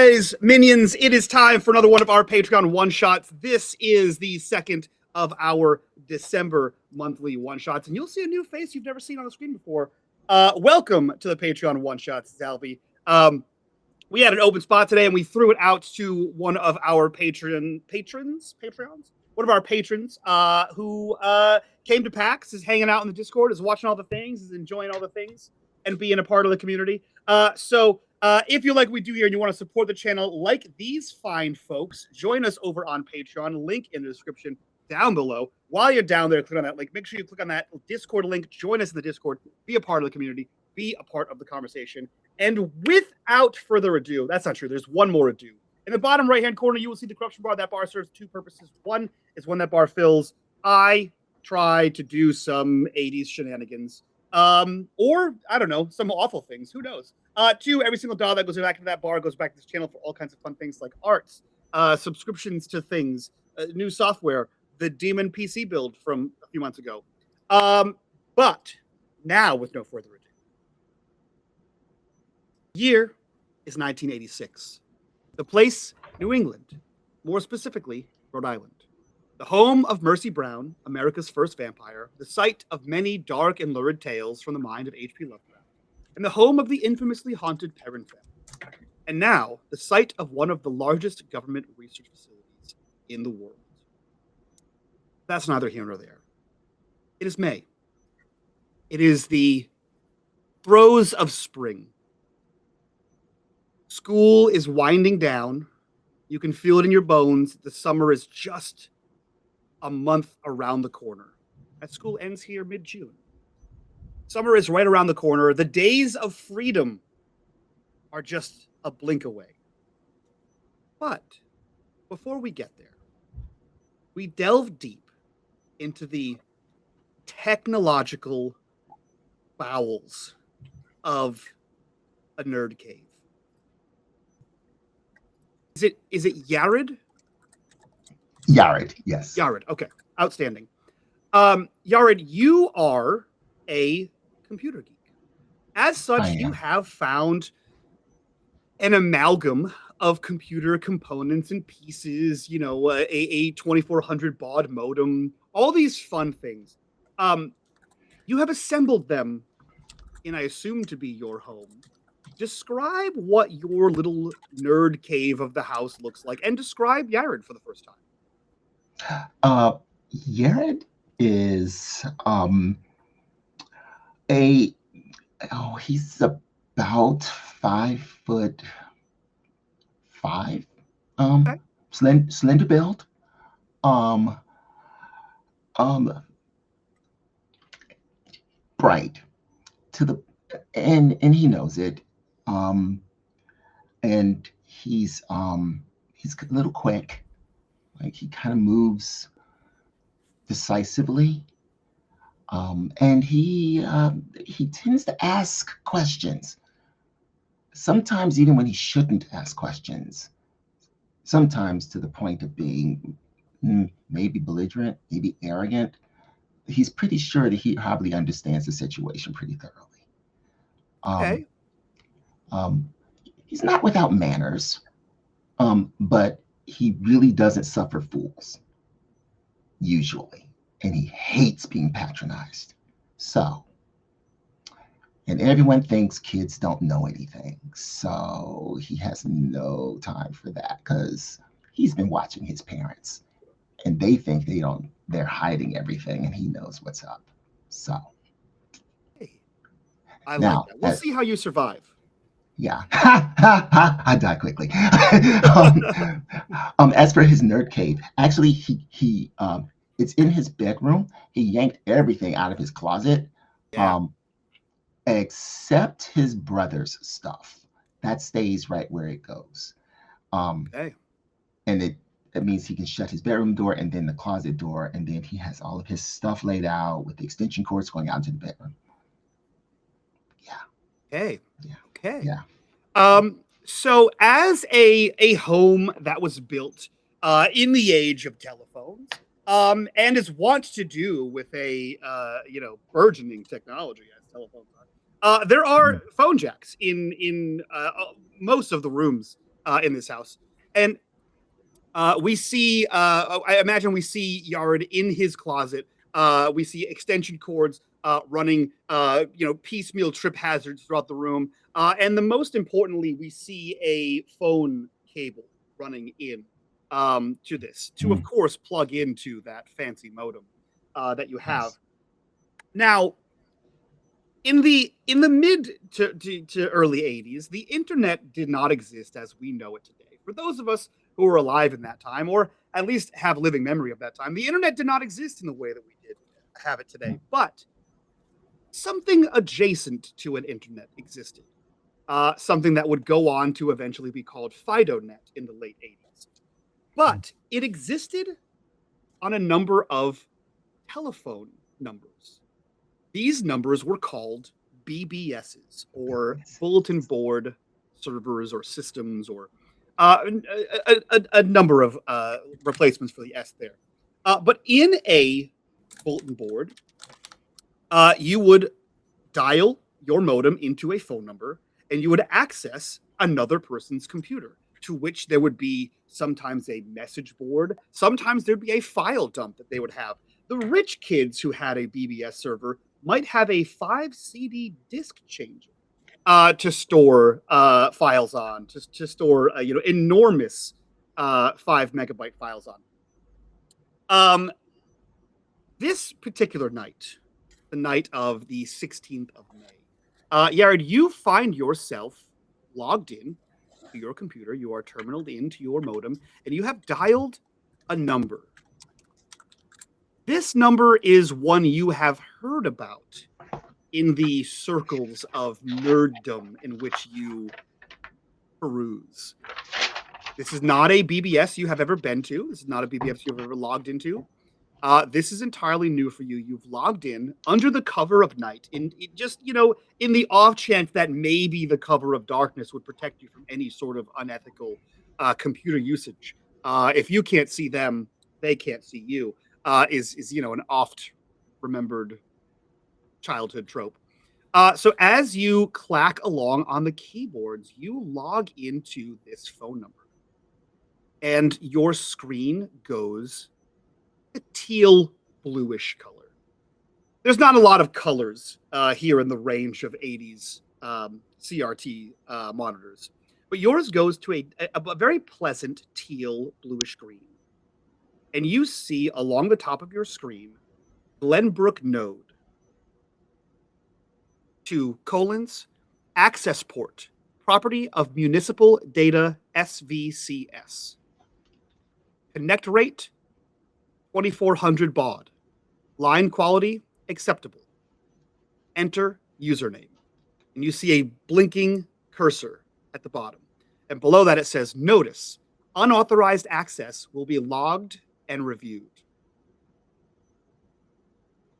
guys, minions, it is time for another one of our Patreon one-shots. This is the second of our December monthly one-shots, and you'll see a new face you've never seen on the screen before. Welcome to the Patreon one-shots, Zalby. We had an open spot today, and we threw it out to one of our patrons, one of our patrons who came to PAX, is hanging out in the Discord, is watching all the things, is enjoying all the things, and being a part of the community. So if you like what we do here and you want to support the channel like these fine folks, join us over on Patreon. Link in the description down below. While you're down there, click on that link. Make sure you click on that Discord link. Join us in the Discord. Be a part of the community. Be a part of the conversation. And without further ado, that's not true. There's one more ado. In the bottom right-hand corner, you will see the corruption bar. That bar serves two purposes. One is when that bar fills, I try to do some 80s shenanigans. Or, I don't know, some awful things. Who knows? Two, every single dollar that goes back into that bar goes back to this channel for all kinds of fun things like arts, subscriptions to things, new software, the Demon PC build from a few months ago. But now, with no further ado, year is 1986. The place, New England, more specifically, Rhode Island. The home of Mercy Brown, America's first vampire, the site of many dark and lurid tales from the mind of HP Lovecraft, and the home of the infamously haunted Perron Family. And now, the site of one of the largest government research facilities in the world. That's neither here nor there. It is May. It is the throes of spring. School is winding down. You can feel it in your bones. The summer is just a month around the corner. That school ends here mid-June. Summer is right around the corner. The days of freedom are just a blink away. But before we get there, we delve deep into the technological bowels of a nerd cave. Is it Yared? Yared, yes. Yared, okay. Outstanding. Yared, you are a computer geek. As such, you have found an amalgam of computer components and pieces, you know, a 2400 baud modem, all these fun things. You have assembled them in, I assume, to be your home. Describe what your little nerd cave of the house looks like, and describe Yared for the first time. Yared is he's about 5'5", Okay. slender build, bright to the and he knows it. And he's a little quick, like he kind of moves decisively. And he tends to ask questions. Sometimes even when he shouldn't ask questions. Sometimes to the point of being maybe belligerent, maybe arrogant. He's pretty sure that he probably understands the situation pretty thoroughly. Okay. He's not without manners, but he really doesn't suffer fools, usually. And he hates being patronized. So, and everyone thinks kids don't know anything. So he has no time for that because he's been watching his parents and they think they're hiding everything and he knows what's up. So. I like that. We'll see how you survive. Yeah, I die quickly. As for his nerd cave, actually, he it's in his bedroom. He yanked everything out of his closet, except his brother's stuff. That stays right where it goes. Okay. And it means he can shut his bedroom door and then the closet door, and then he has all of his stuff laid out with the extension cords going out into the bedroom. Okay. Yeah. Okay. Yeah. So as a home that was built in the age of telephones, and is wont to do with a burgeoning technology as telephones are, there are phone jacks in most of the rooms in this house. And we see, I imagine we see Yard in his closet. We see extension cords running, piecemeal trip hazards throughout the room. And the most importantly, we see a phone cable running in to this, to of course plug into that fancy modem that you have. Yes. Now, in the mid to early 80s, the internet did not exist as we know it today. For those of us who were alive in that time, or at least have living memory of that time, the internet did not exist in the way that we did have it today. But something adjacent to an internet existed. Something that would go on to eventually be called FidoNet in the late 80s. But it existed on a number of telephone numbers. These numbers were called BBSs, or bulletin board servers or systems, or a number of replacements for the S there. But in a bulletin board, you would dial your modem into a phone number, and you would access another person's computer, to which there would be sometimes a message board. Sometimes there'd be a file dump that they would have. The rich kids who had a BBS server might have a 5 CD disc changer to store files on, to store enormous 5 megabyte files on. This particular night, the night of the 16th of May, Yared, you find yourself logged in to your computer. You are terminaled into your modem, and you have dialed a number. This number is one you have heard about in the circles of nerddom in which you peruse. This is not a BBS you have ever been to. This is not a BBS you've ever logged into. This is entirely new for you. You've logged in under the cover of night, in the off chance that maybe the cover of darkness would protect you from any sort of unethical computer usage. If you can't see them, they can't see you. Is an oft remembered childhood trope. So as you clack along on the keyboards, you log into this phone number, and your screen goes a teal bluish color. There's not a lot of colors here in the range of 80s CRT monitors, but yours goes to a very pleasant teal bluish green. And you see along the top of your screen, Glenbrook Node, 2 colons, access port, property of municipal data SVCS. Connect rate, 2400 baud. Line quality, acceptable. Enter username. And you see a blinking cursor at the bottom. And below that it says, notice, unauthorized access will be logged and reviewed.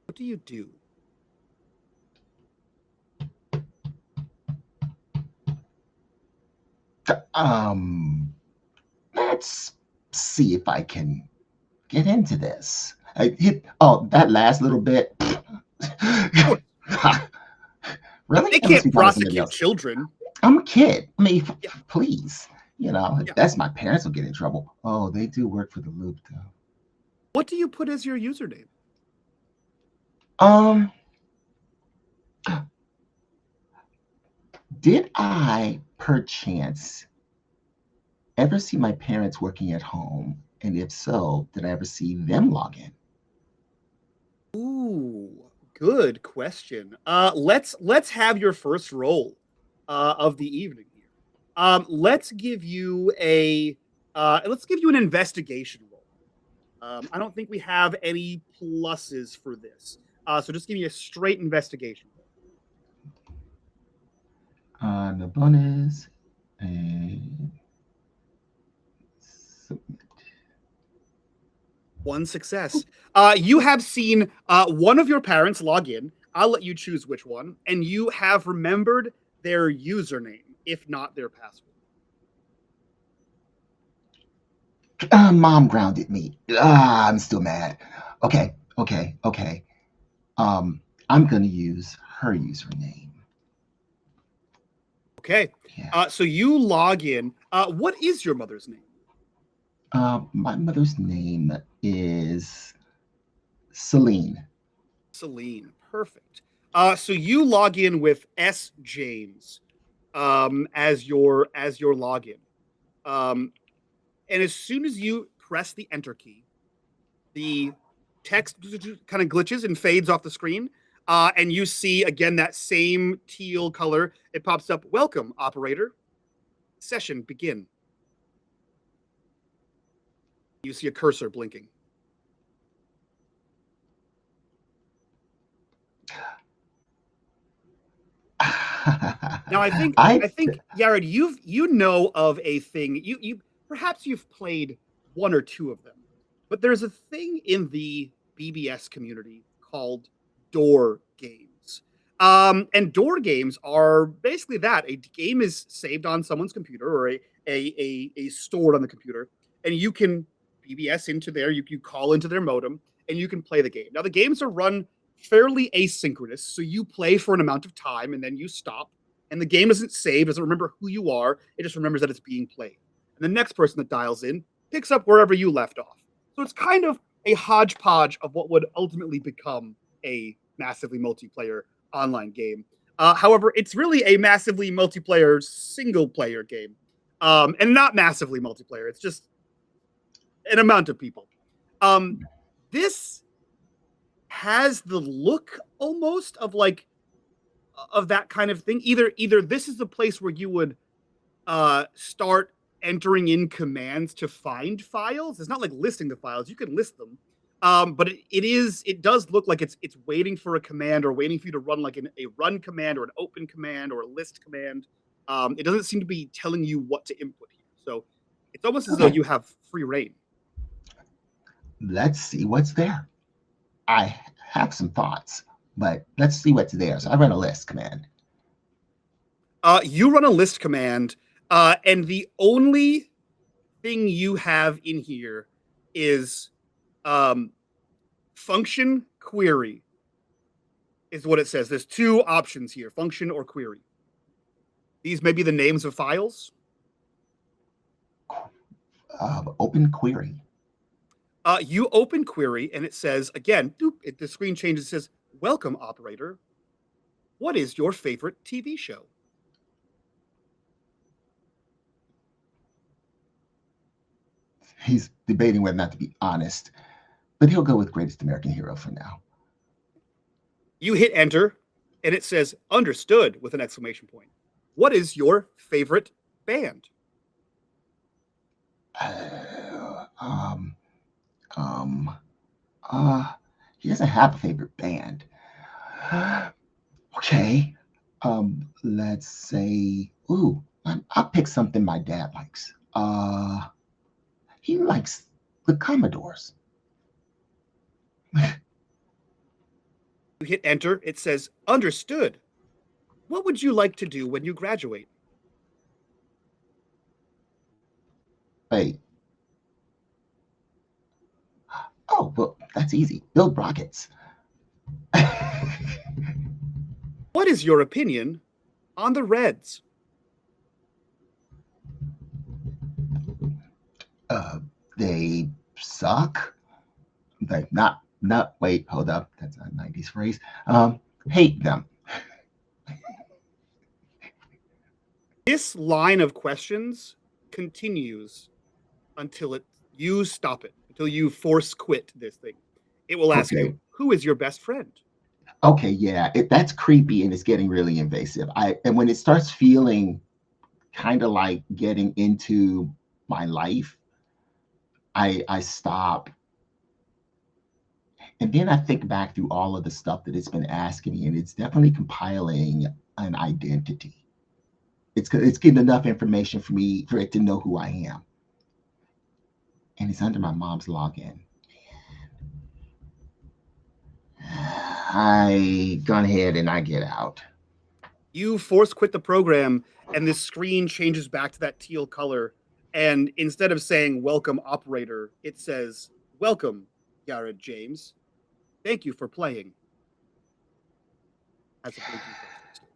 What do you do? Let's see if I can get into this. That last little bit. Really? They can't prosecute children. I'm a kid. I mean, please. If that's my parents will get in trouble. Oh, they do work for the loop, though. What do you put as your username? Did I perchance ever see my parents working at home? And if so, did I ever see them log in? Ooh, good question. Let's have your first roll of the evening here. Let's give you an investigation roll. I don't think we have any pluses for this. So just give me a straight investigation roll. The bonus and submit. One success. You have seen one of your parents log in. I'll let you choose which one. And you have remembered their username, if not their password. Mom grounded me. I'm still mad. Okay. I'm going to use her username. Okay. Yeah. So you log in. What is your mother's name? My mother's name is Celine. Celine. Perfect. So you log in with S James as your login. Um, and as soon as you press the enter key, the text kind of glitches and fades off the screen. And you see again that same teal color. It pops up. Welcome, operator. Session begin. You see a cursor blinking. Now I I think Yared, you know of a thing. You perhaps you've played one or two of them, but there's a thing in the BBS community called door games. And door games are basically that. A game is saved on someone's computer or a stored on the computer, and you can BBS into there, you call into their modem, and you can play the game. Now the games are run fairly asynchronous, so you play for an amount of time and then you stop, and the game doesn't save, doesn't remember who you are, it just remembers that it's being played. And the next person that dials in picks up wherever you left off. So it's kind of a hodgepodge of what would ultimately become a massively multiplayer online game. However, it's really a massively multiplayer single player game, and not massively multiplayer. It's just an amount of people. This has the look almost of like of that kind of thing. Either this is the place where you would start entering in commands to find files. It's not like listing the files; you can list them, but it does look like it's waiting for a command or waiting for you to run like a run command or an open command or a list command. It doesn't seem to be telling you what to input here, so it's almost as though Okay. you have free reign. Let's see what's there. I have some thoughts, but let's see what's there. So I run a list command. You run a list command, and the only thing you have in here is function query, is what it says. There's two options here, function or query. These may be the names of files. Open query. You open query, and it says, again, the screen changes, it says, welcome, operator. What is your favorite TV show? He's debating whether or not to be honest, but he'll go with Greatest American Hero for now. You hit enter, and it says, understood, with an exclamation point. What is your favorite band? Uh, um, um, he doesn't have a favorite band. Okay. Let's say, I'll pick something my dad likes. He likes the Commodores. You hit enter, it says, understood. What would you like to do when you graduate? Wait. Oh, well, that's easy. Build rockets. What is your opinion on the Reds? They suck. Like wait, hold up. That's a 90s phrase. Hate them. This line of questions continues until you stop it, until you force quit this thing. It will ask Okay. you, who is your best friend? Okay, yeah, that's creepy and it's getting really invasive. And when it starts feeling kind of like getting into my life, I stop. And then I think back through all of the stuff that it's been asking me, and it's definitely compiling an identity. It's getting enough information for it to know who I am. And it's under my mom's login. I gone ahead and I get out. You force quit the program, and this screen changes back to that teal color. And instead of saying welcome operator, it says welcome, Garrett James. Thank you for playing. As a blinking cursor.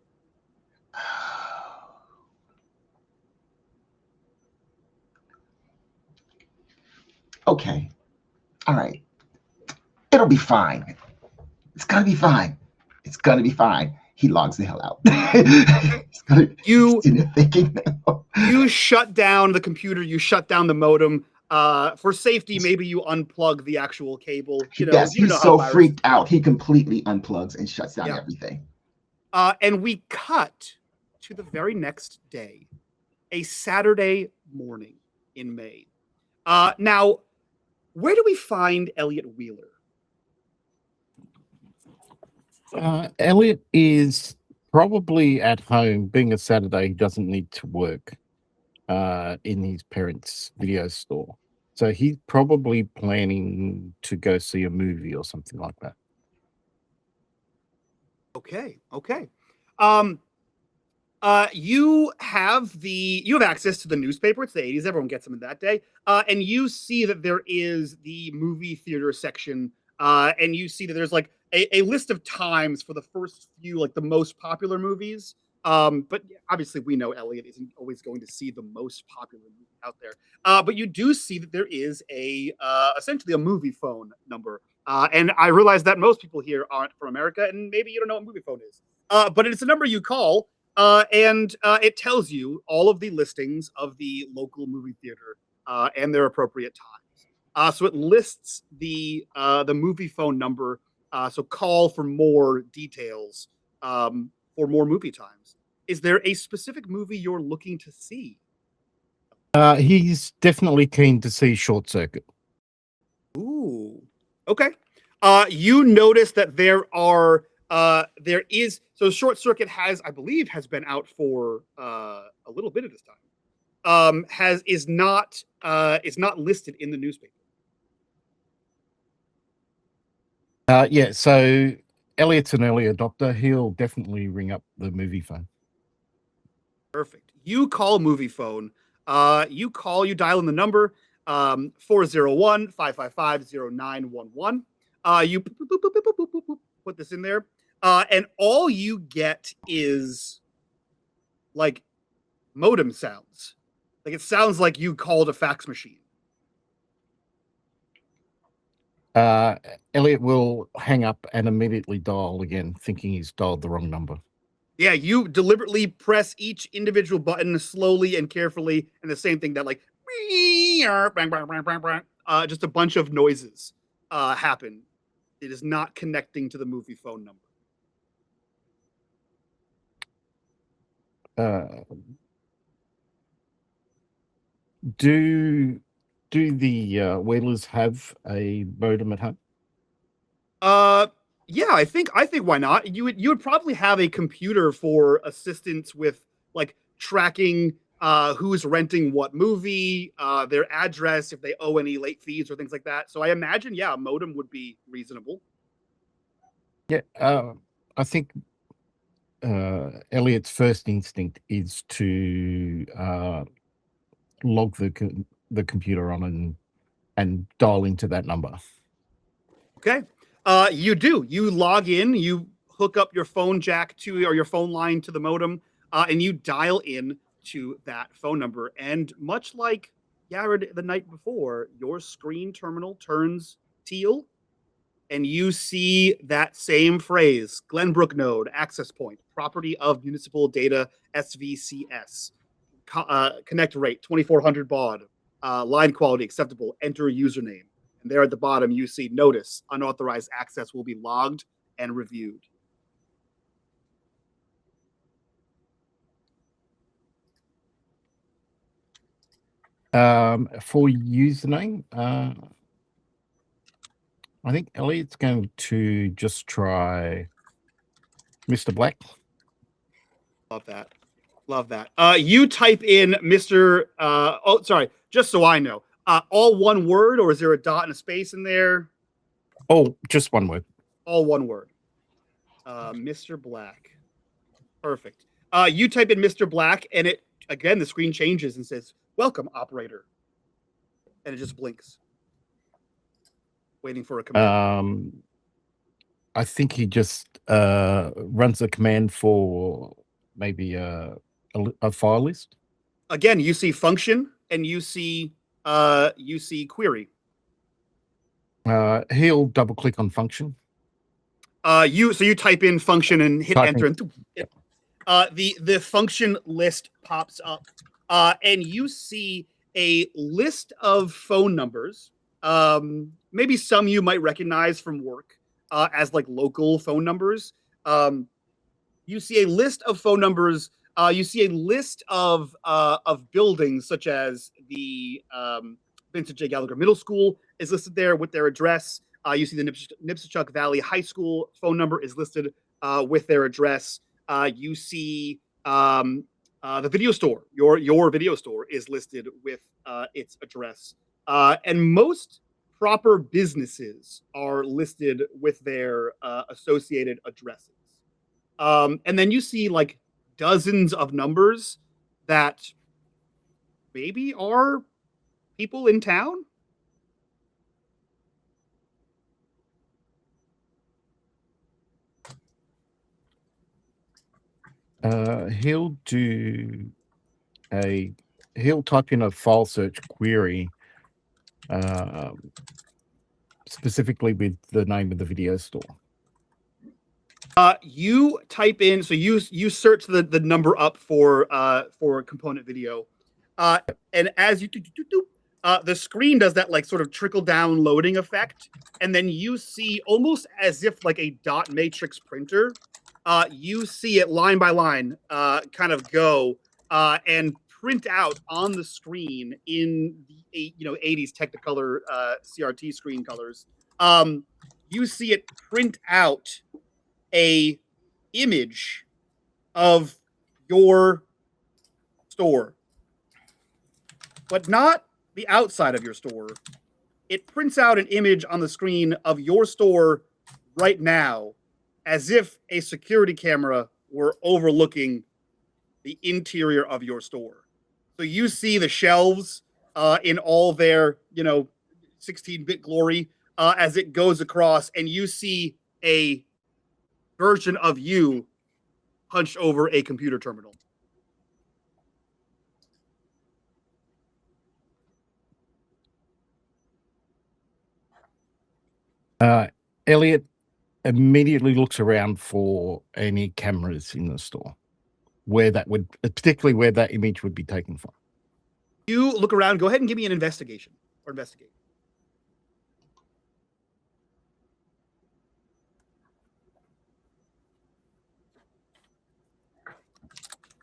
Okay. All right. It'll be fine. It's gonna be fine. It's gonna be fine. He logs the hell out. You he's thinking now. You shut down the computer. You shut down the modem. For safety, maybe you unplug the actual cable. Yes, he's so freaked out. He completely unplugs and shuts down everything. And we cut to the very next day, a Saturday morning in May. Now, where do we find Elliot Wheeler? Elliot is probably at home. Being a Saturday, he doesn't need to work in his parents' video store. So he's probably planning to go see a movie or something like that. Okay. You have access to the newspaper. It's the 80s. Everyone gets them in that day. And you see that there is the movie theater section. And you see that there's like a list of times for the first few, like the most popular movies. But obviously we know Elliot isn't always going to see the most popular movie out there. But you do see that there is essentially a movie phone number. And I realize that most people here aren't from America, and maybe you don't know what movie phone is. But it's a number you call, and it tells you all of the listings of the local movie theater and their appropriate times. So it lists the movie phone number. So call for more details for more movie times. Is there a specific movie you're looking to see? He's definitely keen to see Short Circuit. Ooh, okay. You notice that there is Short Circuit I believe has been out for a little bit of this time. Is not listed in the newspaper. Yeah, so Elliot's an early adopter. He'll definitely ring up the movie phone. Perfect. You call movie phone. You dial in the number 401-555-0911. You put this in there. And all you get is like modem sounds. Like it sounds like you called a fax machine. Elliot will hang up and immediately dial again, thinking he's dialed the wrong number. Yeah, you deliberately press each individual button slowly and carefully, and the same thing that like just a bunch of noises happen. It is not connecting to the movie phone number. Do the Wheelers have a modem at home? Yeah, I think why not? You would probably have a computer for assistance with like tracking who's renting what movie, their address, if they owe any late fees or things like that. So I imagine, a modem would be reasonable. Yeah, I think Elliot's first instinct is to log the computer on and dial into that number. Okay. You do. You log in, you hook up your phone jack or your phone line to the modem, and you dial in to that phone number. And much like Yared the night before, your screen terminal turns teal, and you see that same phrase, Glenbrook node, access point, property of municipal data, SVCS, connect rate, 2400 baud, line quality acceptable, enter username. And there at the bottom, you see notice, unauthorized access will be logged and reviewed. For username, I think Elliot's going to just try Mr. Black. Love that. You type in Mr. Just so I know. All one word, or is there a dot and a space in there? Oh, just one word. All one word. Mr. Black. Perfect. You type in Mr. Black, and the screen changes and says, "Welcome, operator." And it just blinks. Waiting for a command. I think he just runs a command for maybe a file list. Again, you see function and you see query. He'll double click on function. You type in function and hit Typing. enter, and Yep. the function list pops up, and you see a list of phone numbers. Maybe some you might recognize from work as like local phone numbers. You see a list of phone numbers. You see a list of buildings, such as the Vincent J. Gallagher Middle School is listed there with their address. You see the Nipsachuk Valley High School phone number is listed with their address. You see the video store. Your video store is listed with its address. And most proper businesses are listed with their associated addresses. And then you see like dozens of numbers that maybe are people in town. He'll type in a file search query, specifically with the name of the video store. You type in, so you search the number up for component video, and as you the screen does that like sort of trickle down loading effect, and then you see almost as if like a dot matrix printer. You see it line by line, kind of go and print out on the screen in the 80s Technicolor CRT screen colors. You see it print out a image of your store, but not the outside of your store. It prints out an image on the screen of your store right now, as if a security camera were overlooking the interior of your store. So you see the shelves in all their 16-bit glory as it goes across, and you see a version of you hunched over a computer terminal. Elliot immediately looks around for any cameras in the store, particularly where that image would be taken from. You look around. Go ahead and give me an investigation or investigate.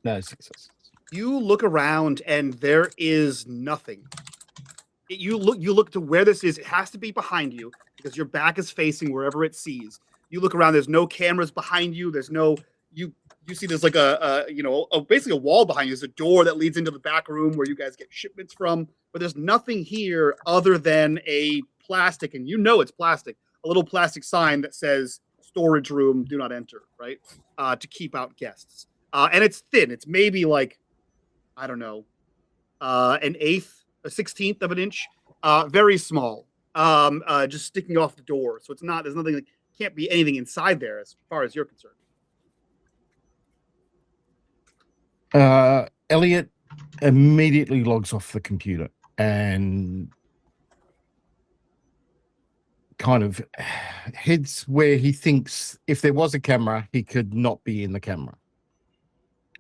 No success. You look around and there is nothing. You look to where this is. It has to be behind you because your back is facing wherever it sees. You look around. There's no cameras behind you. There's no you see there's like basically a wall behind you. There's a door that leads into the back room where you guys get shipments from. But there's nothing here other than a plastic, and it's plastic. A little plastic sign that says "Storage room, do not enter." Right, to keep out guests. And it's thin. It's maybe like, I don't know, an eighth, a 16th of an inch, very small, just sticking off the door. So there's nothing, like, can't be anything inside there as far as you're concerned. Elliot immediately logs off the computer and kind of heads where he thinks if there was a camera, he could not be in the camera.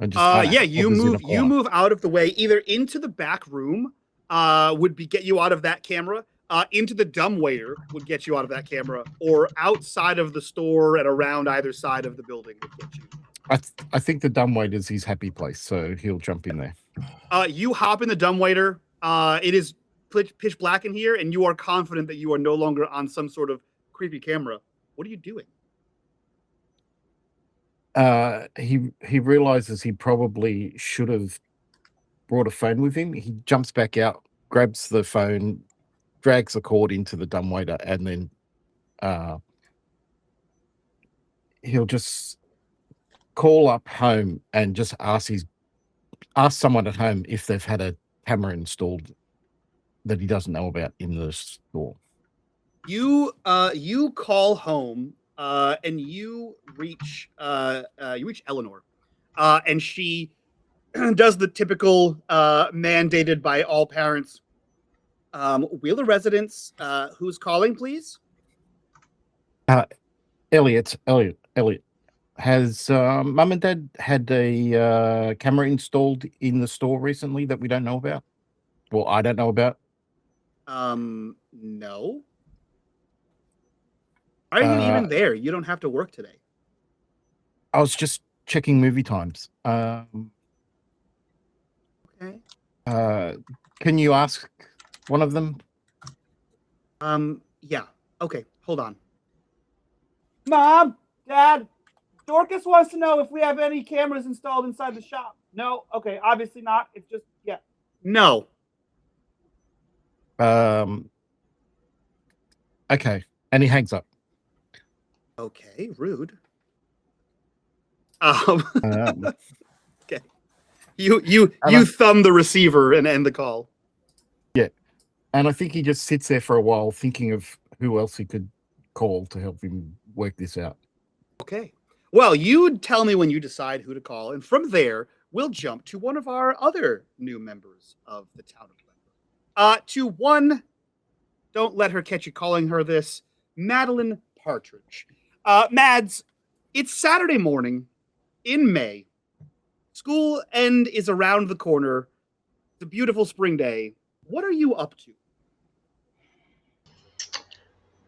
You move out of the way, either into the back room, get you out of that camera, into the dumbwaiter would get you out of that camera, or outside of the store and around either side of the building would get you. I think the dumbwaiter is his happy place, so he'll jump in there. You hop in the dumbwaiter. It is pitch black in here, and you are confident that you are no longer on some sort of creepy camera. What are you doing? He realizes he probably should have brought a phone with him. He jumps back out, grabs the phone, drags the cord into the dumbwaiter, and then he'll just call up home and just ask someone at home if they've had a camera installed that he doesn't know about in the store. You call home. And you reach Eleanor, and she does the typical mandated by all parents. Wheeler residents, who's calling, please? Elliot. Has Mum and Dad had a camera installed in the store recently that we don't know about? Well, I don't know about. No. Are you even there? You don't have to work today. I was just checking movie times. Okay. Can you ask one of them? Yeah. Okay, hold on. Mom, Dad, Dorcas wants to know if we have any cameras installed inside the shop. No? Okay, obviously not. It's just, yeah. No. Okay. And he hangs up. Okay, rude. Okay. You thumb the receiver and end the call. Yeah. And I think he just sits there for a while thinking of who else he could call to help him work this out. Okay. Well, you tell me when you decide who to call, and from there, we'll jump to one of our other new members of the town of Glenbrook. To one, don't let her catch you calling her this, Madeline Partridge. Mads, it's Saturday morning in May. School end is around the corner. It's a beautiful spring day. What are you up to?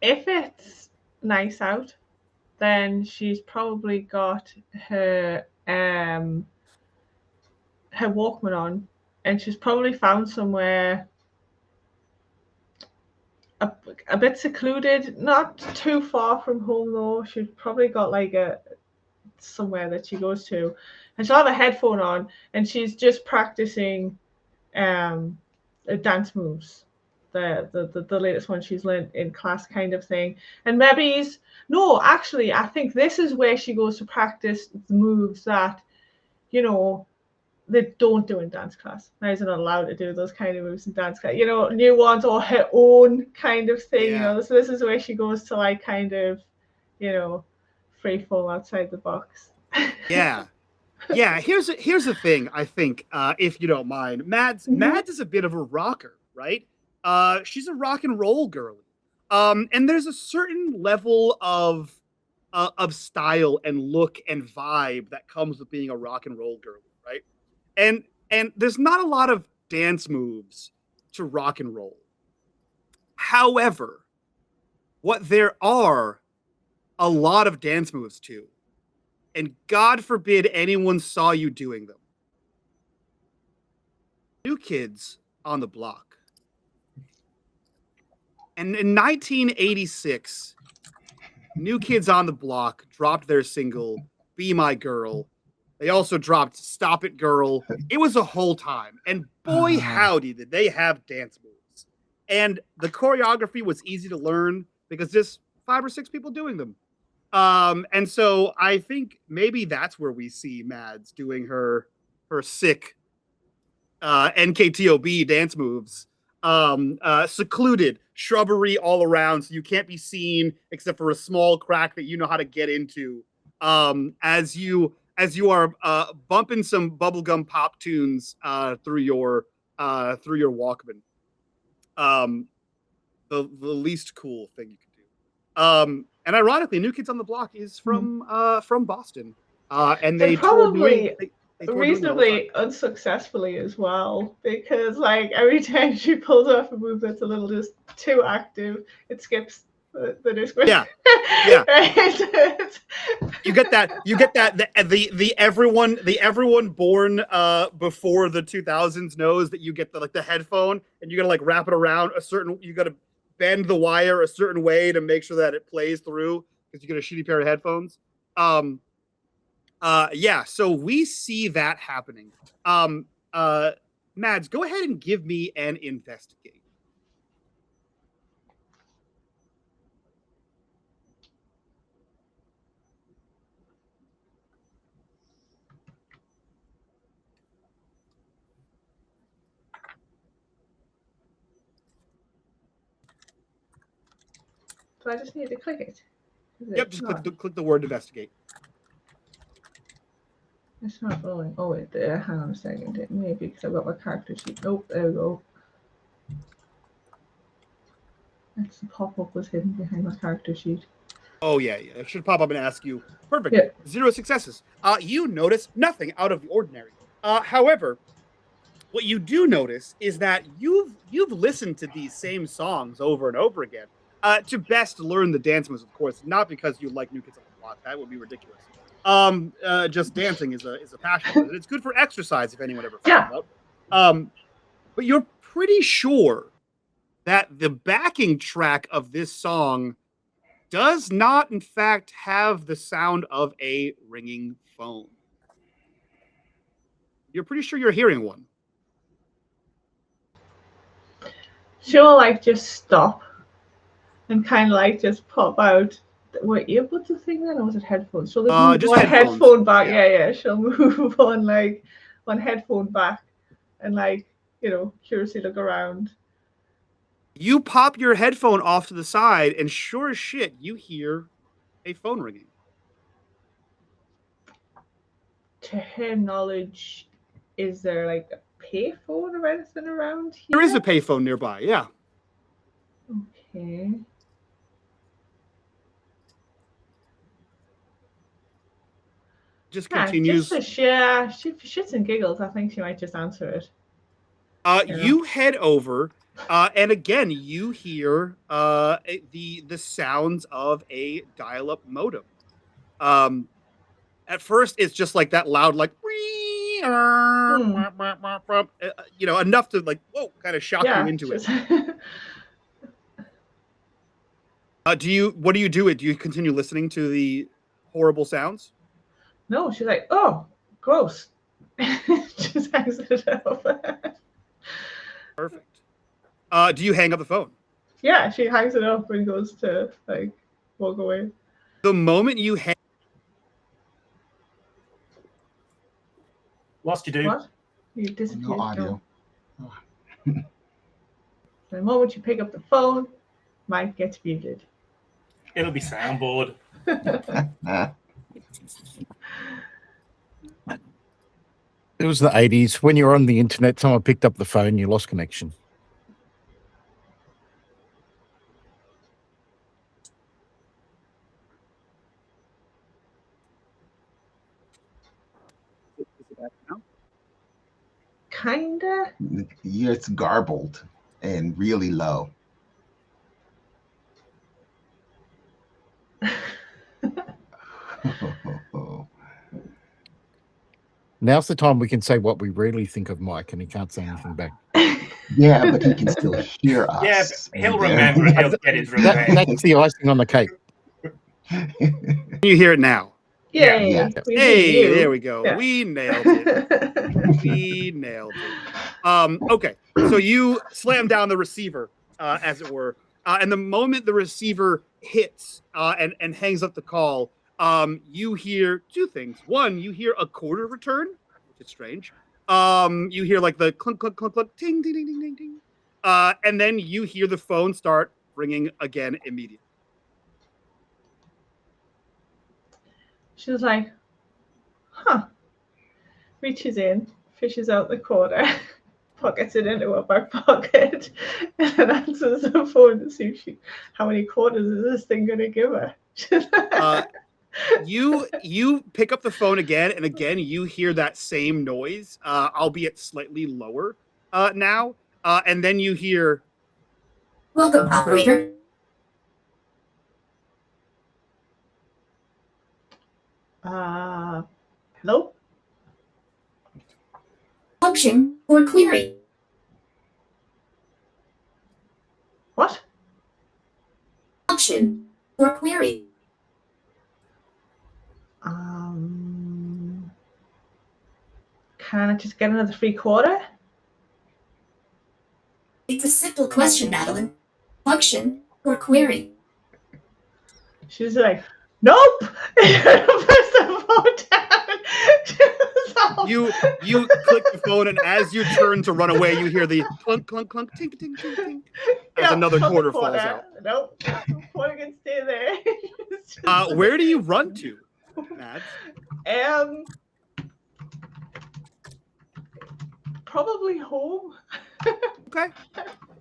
If it's nice out, then she's probably got her Walkman on, and she's probably found somewhere a bit secluded, not too far from home though. She's probably got like somewhere that she goes to, and she'll have a headphone on, and she's just practicing dance moves. The latest one she's learned in class, kind of thing. And actually, I think this is where she goes to practice the moves that, they don't do in dance class. Now she's not allowed to do those kind of moves in dance class. New ones or her own kind of thing. Yeah. So this is where she goes to like kind of, free fall outside the box. Yeah. Yeah, here's the thing, I think, if you don't mind. Mads is a bit of a rocker, right? She's a rock and roll girly. And there's a certain level of style and look and vibe that comes with being a rock and roll girly, right? And there's not a lot of dance moves to rock and roll. However, what there are a lot of dance moves to, and God forbid anyone saw you doing them. New Kids on the Block. And in 1986, New Kids on the Block dropped their single, Be My Girl. They also dropped Stop It Girl. It was a whole time. And boy, howdy, did they have dance moves. And the choreography was easy to learn because there's 5 or 6 people doing them. And so I think maybe that's where we see Mads doing her sick NKTOB dance moves. Secluded, shrubbery all around, so you can't be seen except for a small crack that you know how to get into. As you are bumping some bubblegum pop tunes through your Walkman. The least cool thing you can do. And ironically, New Kids on the Block is from Boston, and they probably they toured reasonably unsuccessfully as well, because like every time she pulls off a move that's a little just too active, it skips the disc. Yeah. Right? You get that the everyone born before the 2000s knows that you get the headphone and you gotta like wrap it around you gotta bend the wire a certain way to make sure that it plays through because you get a shitty pair of headphones. Yeah, so we see that happening. Mads, go ahead and give me an investigate. So I just need to click it. Yep, just click the word investigate. It's not rolling. Oh wait, there. Hang on a second. Maybe because I've got my character sheet. Oh, there we go. It's the pop-up was hidden behind my character sheet. Oh, yeah. It should pop up and ask you. Perfect. Yeah. 0 successes. You notice nothing out of the ordinary. However, what you do notice is that you've listened to these same songs over and over again to best learn the dance moves, of course, not because you like New Kids on the Block. That would be ridiculous. Just dancing is a passion. It's good for exercise if anyone ever finds out. But you're pretty sure that the backing track of this song does not, in fact, have the sound of a ringing phone. You're pretty sure you're hearing one. She'll like just stop and kind of like just pop out. Were earbuds a thing then, or was it headphones? She'll move Just one headphones. headphone back. Yeah. Yeah. She'll move one headphone back and curiously look around. You pop your headphone off to the side, and sure as shit, you hear a phone ringing. To her knowledge, is there like a payphone or anything around here? There is a payphone nearby, yeah. Okay. Just continues. Just for shits and giggles, I think she might just answer it. You head over, and again, you hear the sounds of a dial-up modem. At first, it's just like that loud, like, enough to like, whoa, kind of shock you into it. What do you do? Do you continue listening to the horrible sounds? No, she's like, oh, gross. Just hangs it up. Perfect. Do you hang up the phone? Yeah, she hangs it up and goes to like walk away. The moment you hang, lost you, dude. What? You disappeared. No audio. The moment you pick up the phone, Mike gets muted. It'll be soundboard. It was the 80s. When you're on the internet, someone picked up the phone, you lost connection. Kinda. Yeah, it's garbled and really low. Now's the time we can say what we really think of Mike, and he can't say anything back. Yeah, but he can still hear us. Yeah, but he'll remember and he'll get his revenge. That's the icing on the cake. you hear it now. Yay. Yeah. We Hey, beat you. there we go. Yeah. We nailed it. We nailed it. Okay, so you slam down the receiver, as it were, and the moment the receiver hits and hangs up the call, you hear two things. One, you hear a quarter return, which is strange. You hear like the clunk, clunk, clunk, clunk, ting, ding, ding, ding, ding, ding. And then you hear the phone start ringing again immediately. She was like, huh. Reaches in, fishes out the quarter, pockets it into her back pocket, and then answers the phone to see how many quarters is this thing going to give her. You pick up the phone again, and again you hear that same noise, albeit slightly lower now. And then you hear, Welcome, operator. Hello? Function or query. What? Function or query. Can I just get another free quarter? It's a simple question, Madeline. Function or query. She's like, nope. Press the phone down. you click the phone, and as you turn to run away, you hear the clunk, clunk, clunk, tink, tink, tink, tink, as another quarter falls out. Nope. Quarter can stay there. Where do you run to, Mads? Probably home. Okay.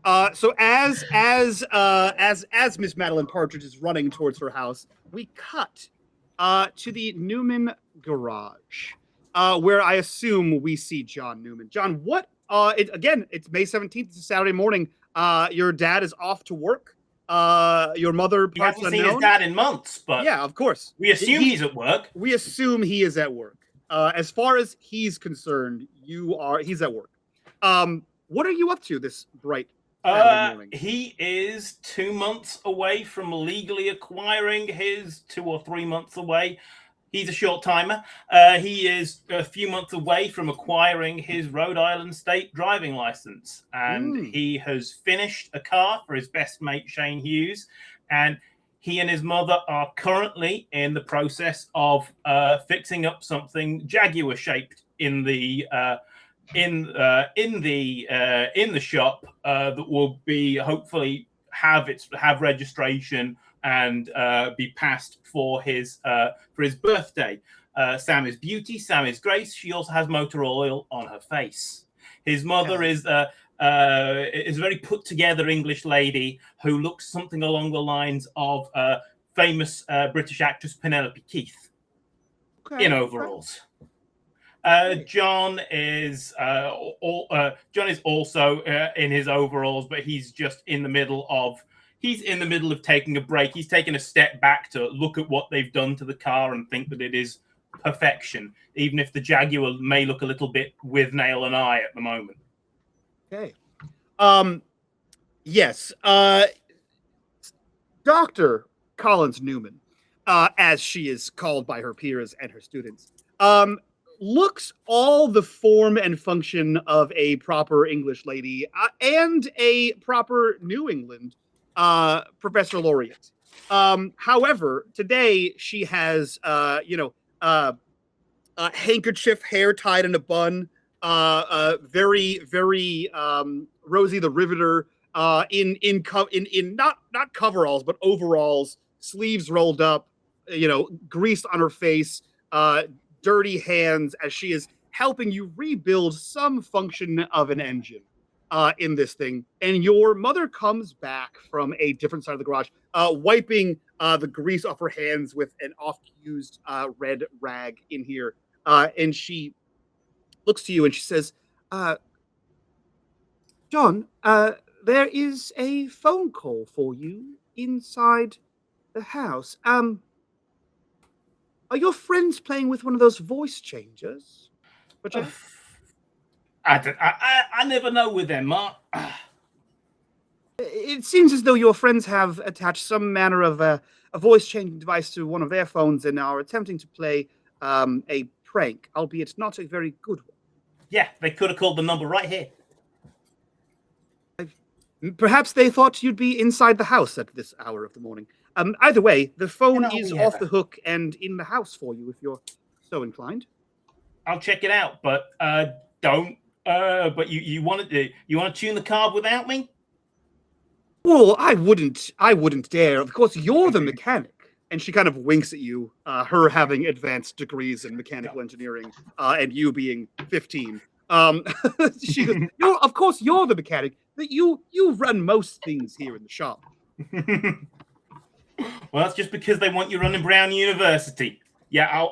So as Miss Madeline Partridge is running towards her house, we cut to the Newman garage, where I assume we see John Newman. John, what? It's May 17th. It's a Saturday morning. Your dad is off to work. Your mother, He hasn't seen his dad in months, but yeah, of course. we assume he's at work. We assume he is at work. As far as he's concerned, he's at work. What are you up to this bright Saturday morning? He is 2 months away from legally acquiring his 2 or 3 months away. He's a short timer. He is a few months away from acquiring his Rhode Island state driving license. And he has finished a car for his best mate, Shane Hughes. And he and his mother are currently in the process of fixing up something Jaguar-shaped in the shop that will be hopefully have registration and be passed for his birthday. Sam is beauty. Sam is grace. She also has motor oil on her face. His mother is a very put together English lady who looks something along the lines of famous British actress Penelope Keith in overalls. John is also in his overalls, but he's just in the middle of taking a break. He's taking a step back to look at what they've done to the car and think that it is perfection, even if the Jaguar may look a little bit with nail and eye at the moment. Okay. Yes. Dr. Collins Newman, as she is called by her peers and her students, looks all the form and function of a proper English lady and a proper New England Professor Laureate. However, today she has, a handkerchief hair tied in a bun, very, very Rosie the Riveter, in not coveralls but overalls, sleeves rolled up, grease on her face, dirty hands, as she is helping you rebuild some function of an engine in this thing. And your mother comes back from a different side of the garage, wiping the grease off her hands with an oft-used red rag in here. And she looks to you and she says, John, there is a phone call for you inside the house. Are your friends playing with one of those voice changers? I never know with them, Mark. It seems as though your friends have attached some manner of a voice-changing device to one of their phones and are attempting to play a prank, albeit not a very good one. Yeah, they could have called the number right here. Perhaps they thought you'd be inside the house at this hour of the morning. Either way, the phone is off the hook and in the house for you if you're so inclined. I'll check it out, but don't. But you want to tune the car without me? Well, I wouldn't dare. Of course, you're the mechanic. And she kind of winks at you, her having advanced degrees in mechanical engineering, and you being 15. She goes, of course, you're the mechanic. That you run most things here in the shop. Well, that's just because they want you running Brown University. Yeah,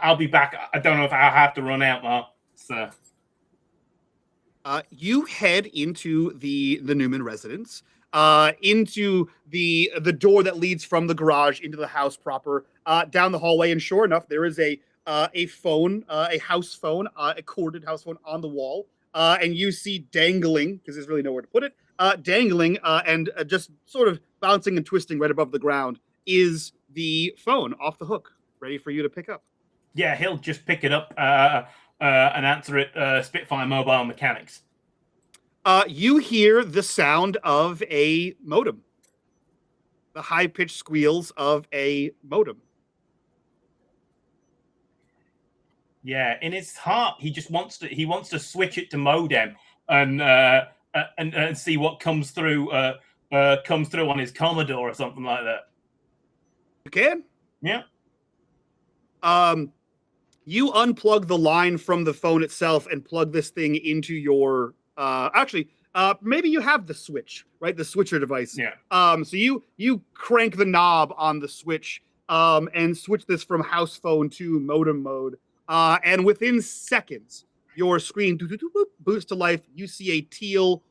I'll be back. I don't know if I'll have to run out, Mark. So. You head into the Newman residence, into the door that leads from the garage into the house proper, down the hallway, and sure enough, there is a phone, a house phone, a corded house phone on the wall, and you see dangling, because there's really nowhere to put it, dangling and just sort of bouncing and twisting right above the ground is the phone off the hook, ready for you to pick up. Yeah, he'll just pick it up and answer it, Spitfire Mobile Mechanics. You hear the sound of a modem. The high-pitched squeals of a modem. Yeah, in his heart, he just wants to switch it to modem and see what comes through on his Commodore or something like that. You can? Yeah. You unplug the line from the phone itself and plug this thing into your. Actually, Maybe you have the switch, right? The switcher device. Yeah. So you crank the knob on the switch and switch this from house phone to modem mode. And within seconds, your screen boots to life. You see a teal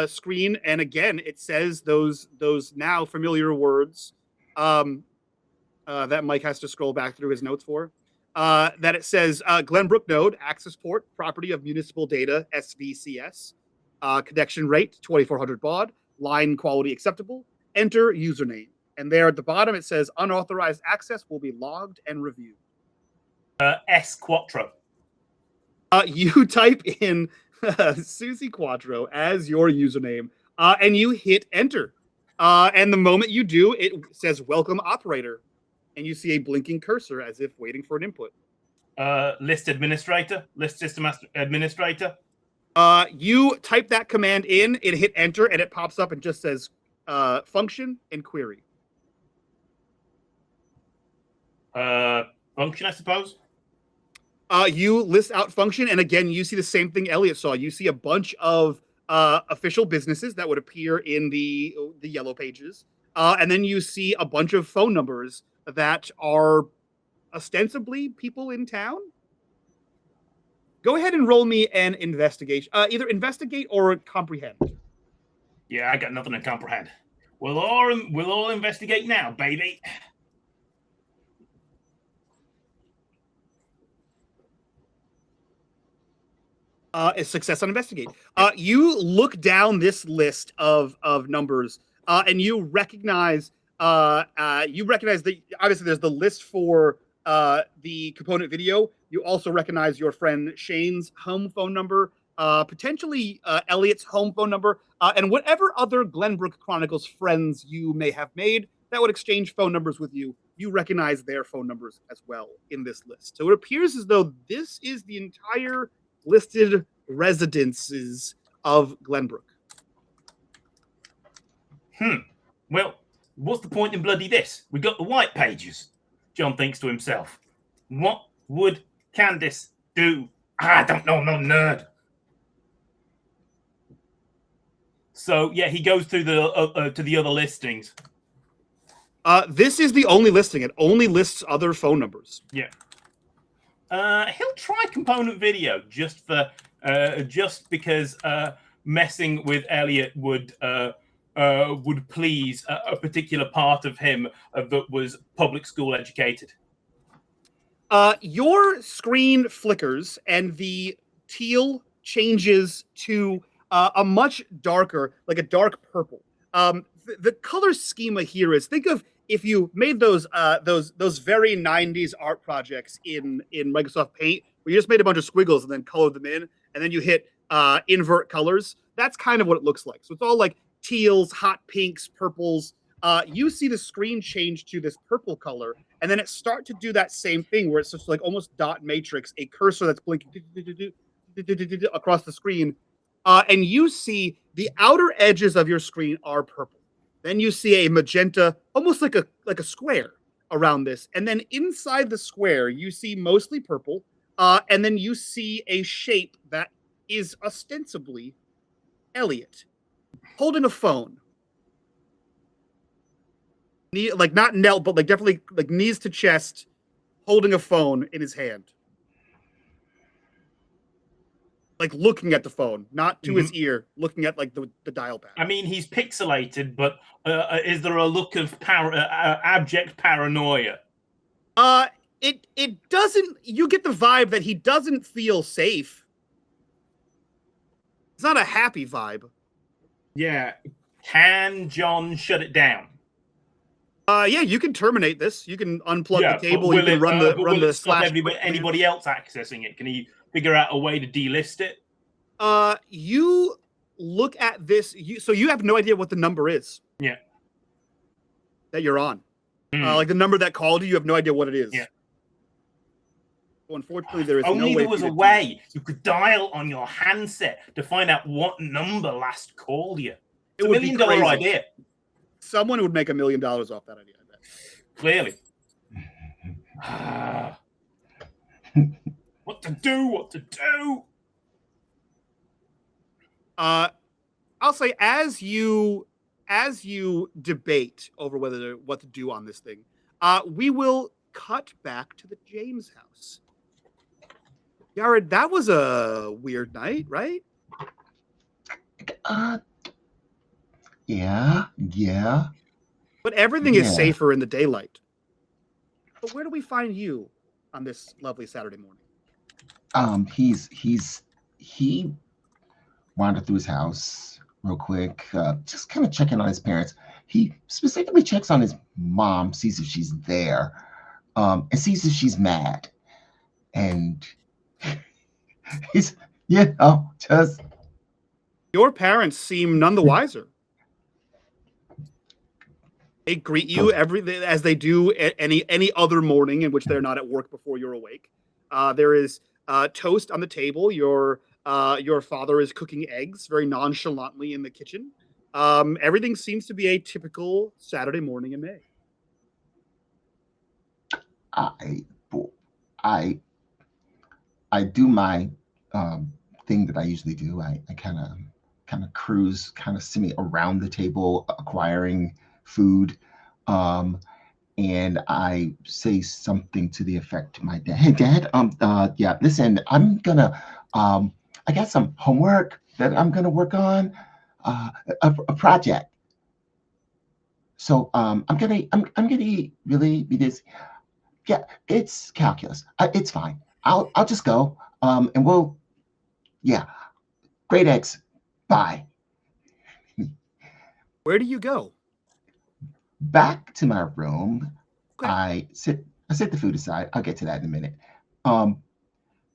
screen, and again, it says those now familiar words that Mike has to scroll back through his notes for. That it says Glenbrook node access port property of municipal data SVCS. Connection rate 2400 baud, line quality acceptable, enter username. And there at the bottom it says unauthorized access will be logged and reviewed. S Quattro. You type in Susie Quattro as your username and you hit enter. And the moment you do, it says welcome operator. And you see a blinking cursor as if waiting for an input. List administrator, list system administrator. You type that command in, it hit enter, and it pops up and just says function and query. Function, I suppose. You list out function, and again, you see the same thing Elliot saw. You see a bunch of official businesses that would appear in the yellow pages, and then you see a bunch of phone numbers that are ostensibly people in town. Go ahead and roll me an investigation. Either investigate or comprehend. Yeah, I got nothing to comprehend. We'll all investigate now, baby. A success on investigate. You look down this list of numbers, and you recognize that obviously there's the list for the component video. You also recognize your friend Shane's home phone number, potentially Elliot's home phone number, and whatever other Glenbrook Chronicles friends you may have made that would exchange phone numbers with you. You recognize their phone numbers as well in this list. So it appears as though this is the entire listed residences of Glenbrook. Well, what's the point in bloody this? We got the white pages. John thinks to himself. What would Candace do? I don't know, I'm not a nerd. So yeah, he goes through the to the other listings. This is the only listing. It only lists other phone numbers. Yeah. He'll try component video just because messing with Elliot would please a particular part of him that was public school educated. Your screen flickers and the teal changes to a much darker, like a dark purple. The color schema here is, think of if you made those very 90s art projects in Microsoft Paint, where you just made a bunch of squiggles and then colored them in, and then you hit invert colors. That's kind of what it looks like. So it's all like teals, hot pinks, purples. You see the screen change to this purple color, and then it start to do that same thing where it's just like almost dot matrix, a cursor that's blinking across the screen, and you see the outer edges of your screen are purple. Then you see a magenta, almost like a square around this, and then inside the square you see mostly purple, and then you see a shape that is ostensibly Elliot holding a phone. Like not knelt, but like definitely like knees to chest, holding a phone in his hand. Like looking at the phone, not to his ear, looking at like the dial pad. I mean, he's pixelated, but is there a look of abject paranoia? It doesn't. You get the vibe that he doesn't feel safe. It's not a happy vibe. Yeah. Can John shut it down? Yeah, you can terminate this. You can unplug the cable. You can run the slash. Anybody else accessing it? Can he figure out a way to delist it? You look at this. So you have no idea what the number is. Yeah. That you're on. Like the number that called you, you have no idea what it is. Yeah. So unfortunately, there is only no way there was a way you could dial on your handset to find out what number last called you. It's It would be $1 million crazy. idea. Someone would make $1 million off that idea, I bet. Clearly. What to do? I'll say as you debate over what to do on this thing, we will cut back to the James house. Yared, that was a weird night, right? Yeah. But everything is Yeah. safer in the daylight. But where do we find you on this lovely Saturday morning? He wandered through his house real quick, just kind of checking on his parents. He specifically checks on his mom, sees if she's there, and sees if she's mad. And he's, just Your parents seem none the wiser. They greet you as they do any other morning in which they're not at work before you're awake. There is toast on the table. Your father is cooking eggs very nonchalantly in the kitchen. Everything seems to be a typical Saturday morning in May. I do my thing that I usually do. I kind of cruise, kind of semi around the table, acquiring food, and I say something to the effect to my dad. Hey, Dad, yeah, listen, I'm gonna, I got some homework that I'm gonna work on, a project. So I'm gonna really be this. Yeah, it's calculus. It's fine. I'll just go. And we'll, yeah, great eggs. Bye. Where do you go? Back to my room. Okay. I set the food aside. I'll get to that in a minute. I'm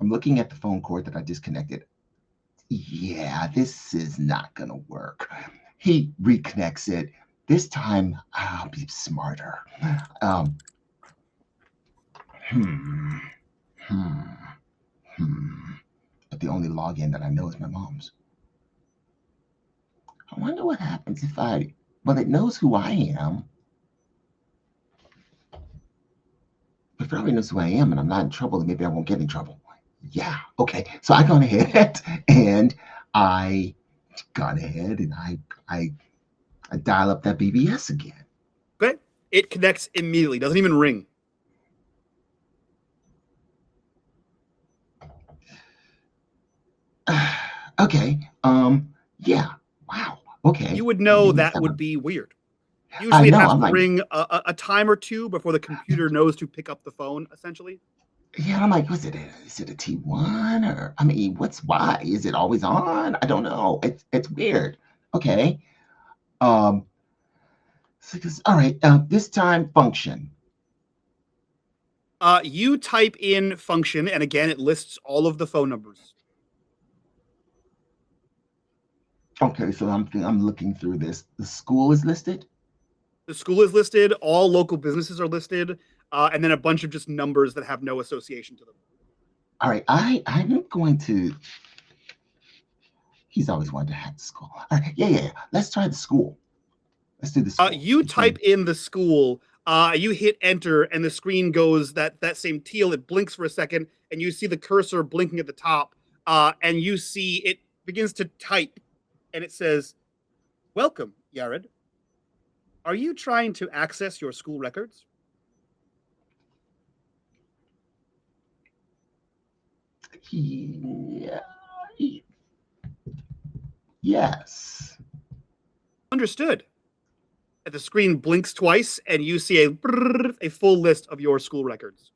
looking at the phone cord that I disconnected. Yeah, this is not gonna work. He reconnects it. This time I'll be smarter. But the only login that I know is my mom's. I wonder what happens if it knows who I am. If it already knows who I am and I'm not in trouble, then maybe I won't get in trouble. Yeah, okay. So I gone ahead and I dial up that BBS again. Okay. It connects immediately. Doesn't even ring. Okay. Yeah. Wow. Okay. You would know Maybe that someone- would be weird. I Usually it know, has I'm to like- ring a time or two before the computer knows to pick up the phone, essentially. Yeah, I'm like, is it a T1 or why? Is it always on? I don't know. It's weird. Okay. All right. This time function. You type in function, and again, it lists all of the phone numbers. Okay, so I'm looking through this. The school is listed. The school is listed. All local businesses are listed, and then a bunch of just numbers that have no association to them. All right, I'm going to. He's always wanted to hack the school. All right, yeah. Let's try the school. Let's do the school. You type in the school. You hit enter, and the screen goes that same teal. It blinks for a second, and you see the cursor blinking at the top, and you see it begins to type, and it says, "Welcome, Yared. Are you trying to access your school records?" Yeah. Yes. Understood. And the screen blinks twice, and you see a full list of your school records.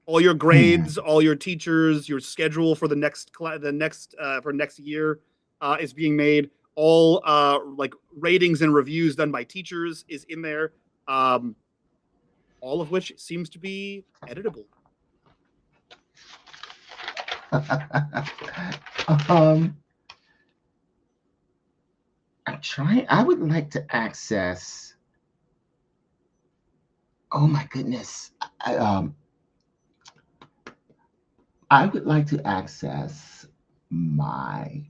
All your grades, all your teachers, your schedule for the next for next year is being made. All like ratings and reviews done by teachers is in there. All of which seems to be editable. I would like to access. Oh my goodness. I would like to access my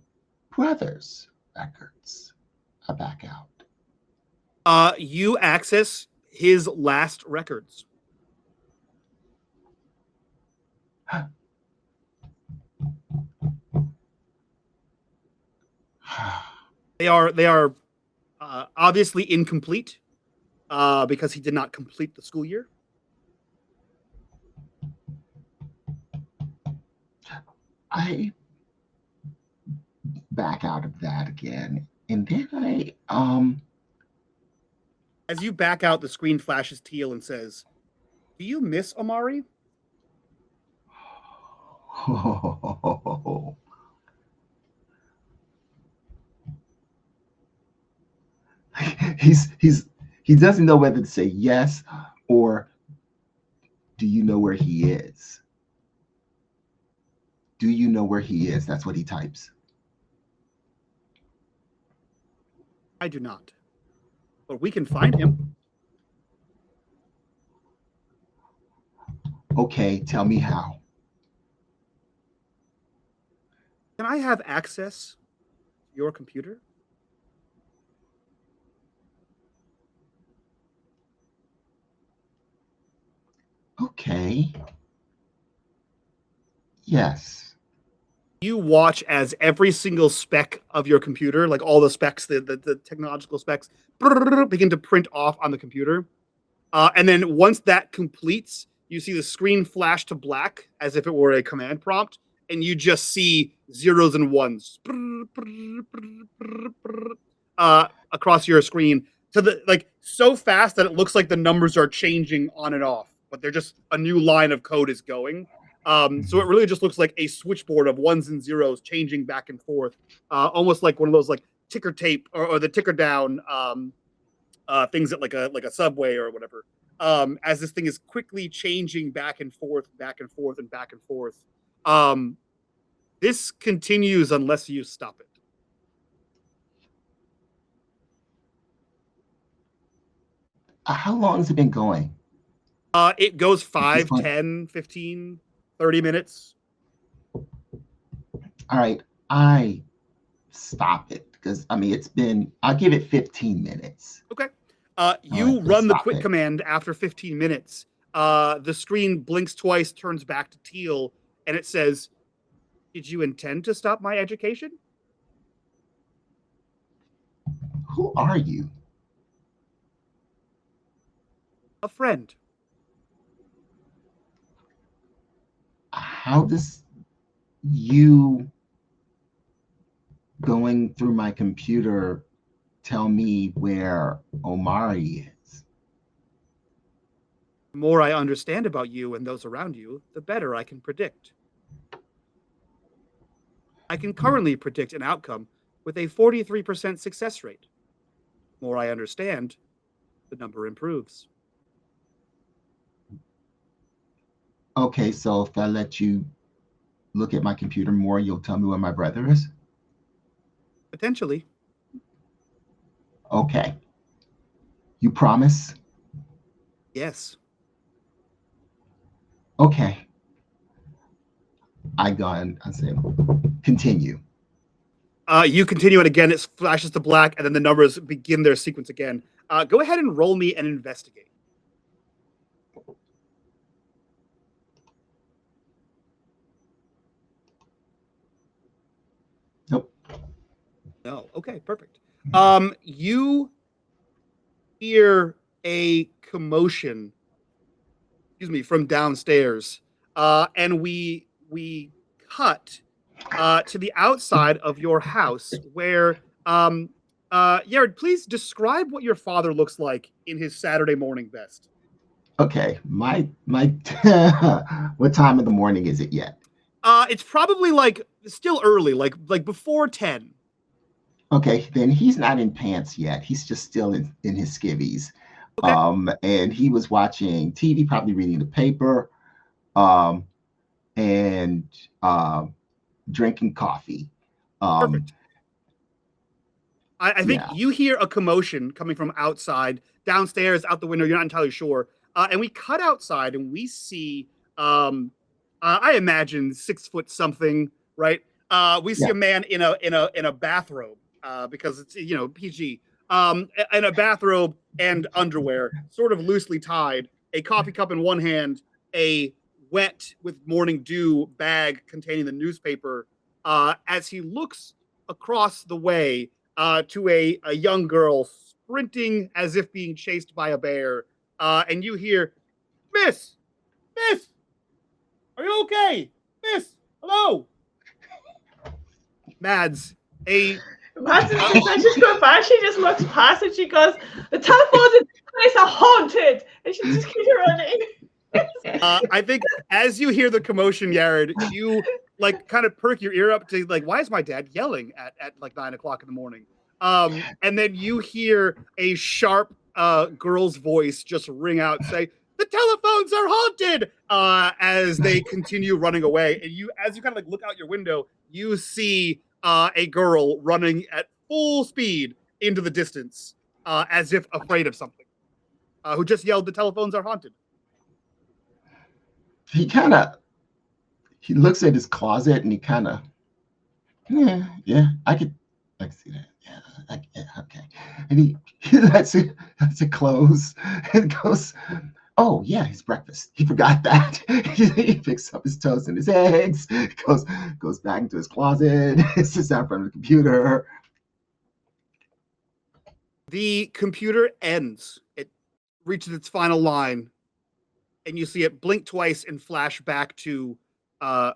brother's records. I back out. You access his last records. They are obviously incomplete because he did not complete the school year. I back out of that again, and then As you back out, the screen flashes teal and says, "Do you miss Omari?" he doesn't know whether to say yes or do you know where he is? Do you know where he is? That's what he types. I do not. But we can find him. Okay, tell me how. Can I have access to your computer? Okay. Yes. You watch as every single spec of your computer, like all the specs, the technological specs, begin to print off on the computer. And then once that completes, you see the screen flash to black as if it were a command prompt, and you just see zeros and ones across your screen to the like so fast that it looks like the numbers are changing on and off, but they're just a new line of code is going. So it really just looks like a switchboard of ones and zeros changing back and forth, almost like one of those like ticker tape or the ticker down things at like a subway or whatever. As this thing is quickly changing back and forth, back and forth, and back and forth. This continues unless you stop it. How long has it been going? It goes 5, 10, 15, 30 minutes. All right, I stop it because I mean I'll give it 15 minutes. Okay. You run the quit command after 15 minutes. The screen blinks twice, turns back to teal, and it says, "Did you intend to stop my education?" Who are you? A friend. How does you going through my computer tell me where Omari is? The more I understand about you and those around you, the better I can predict. I can currently predict an outcome with a 43% success rate. The more I understand, the number improves. Okay, so if I let you look at my computer more, you'll tell me where my brother is? Potentially. Okay. You promise? Yes. Okay. I go and I say, continue. You continue, and again, it flashes to black, and then the numbers begin their sequence again. Go ahead and roll me an investigate. Nope. No. Okay, perfect. You hear a commotion, from downstairs. And we cut to the outside of your house where Yared, please describe what your father looks like in his Saturday morning best. Okay, my what time of the morning is it yet? It's probably like still early, like before 10. Okay, then he's not in pants yet. He's just still in his skivvies. Okay. And he was watching TV, probably reading the paper, and drinking coffee. Perfect. I think you hear a commotion coming from outside, downstairs, out the window. You're not entirely sure. And we cut outside and we see, I imagine 6 foot something, right? We see a man in a bathrobe because it's PG, in a bathrobe and underwear, sort of loosely tied, a coffee cup in one hand, a wet with morning dew bag containing the newspaper. As he looks across the way to a young girl sprinting as if being chased by a bear. And you hear, Miss, are you okay? Miss, hello. Mads, Mads is just going by. She just looks past and she goes, "The telephones in this place are haunted," and she just keeps running. I think as you hear the commotion, Yared, you like kind of perk your ear up to like, why is my dad yelling at like 9 o'clock in the morning? And then you hear a sharp girl's voice just ring out and say, "The telephones are haunted!" As they continue running away. And as you kind of like look out your window, you see a girl running at full speed into the distance, as if afraid of something, who just yelled, "The telephones are haunted." He looks at his closet and he kind of, yeah, I could see that. Yeah, okay. And he lets it close and goes, "Oh yeah, his breakfast. He forgot that." He picks up his toast and his eggs, goes back into his closet, sits down in front of the computer. The computer ends. It reaches its final line, and you see it blink twice and flash back to the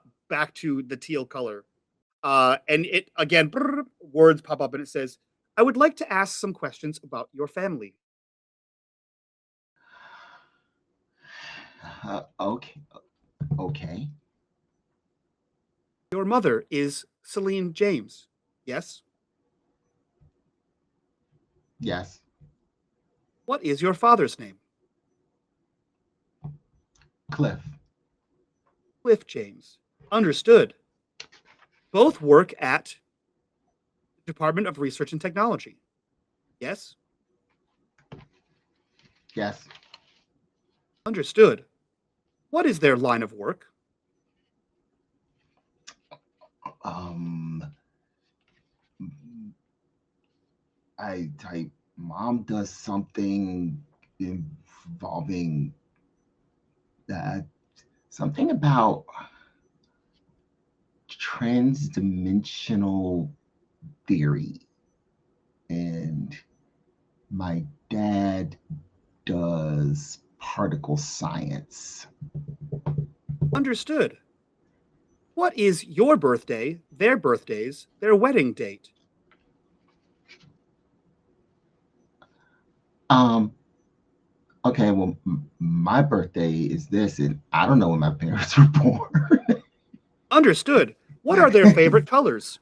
teal color. And it again, words pop up and it says, "I would like to ask some questions about your family." Okay. Your mother is Celine James, yes? Yes. What is your father's name? Cliff. Cliff James. Understood. Both work at the Department of Research and Technology, yes? Yes. Understood. What is their line of work? Mom does something involving that, something about transdimensional theory, and my dad does particle science. Understood. What is your birthday, their birthdays, their wedding date? Okay, well, my birthday is this, and I don't know when my parents were born. Understood. What are their favorite colors?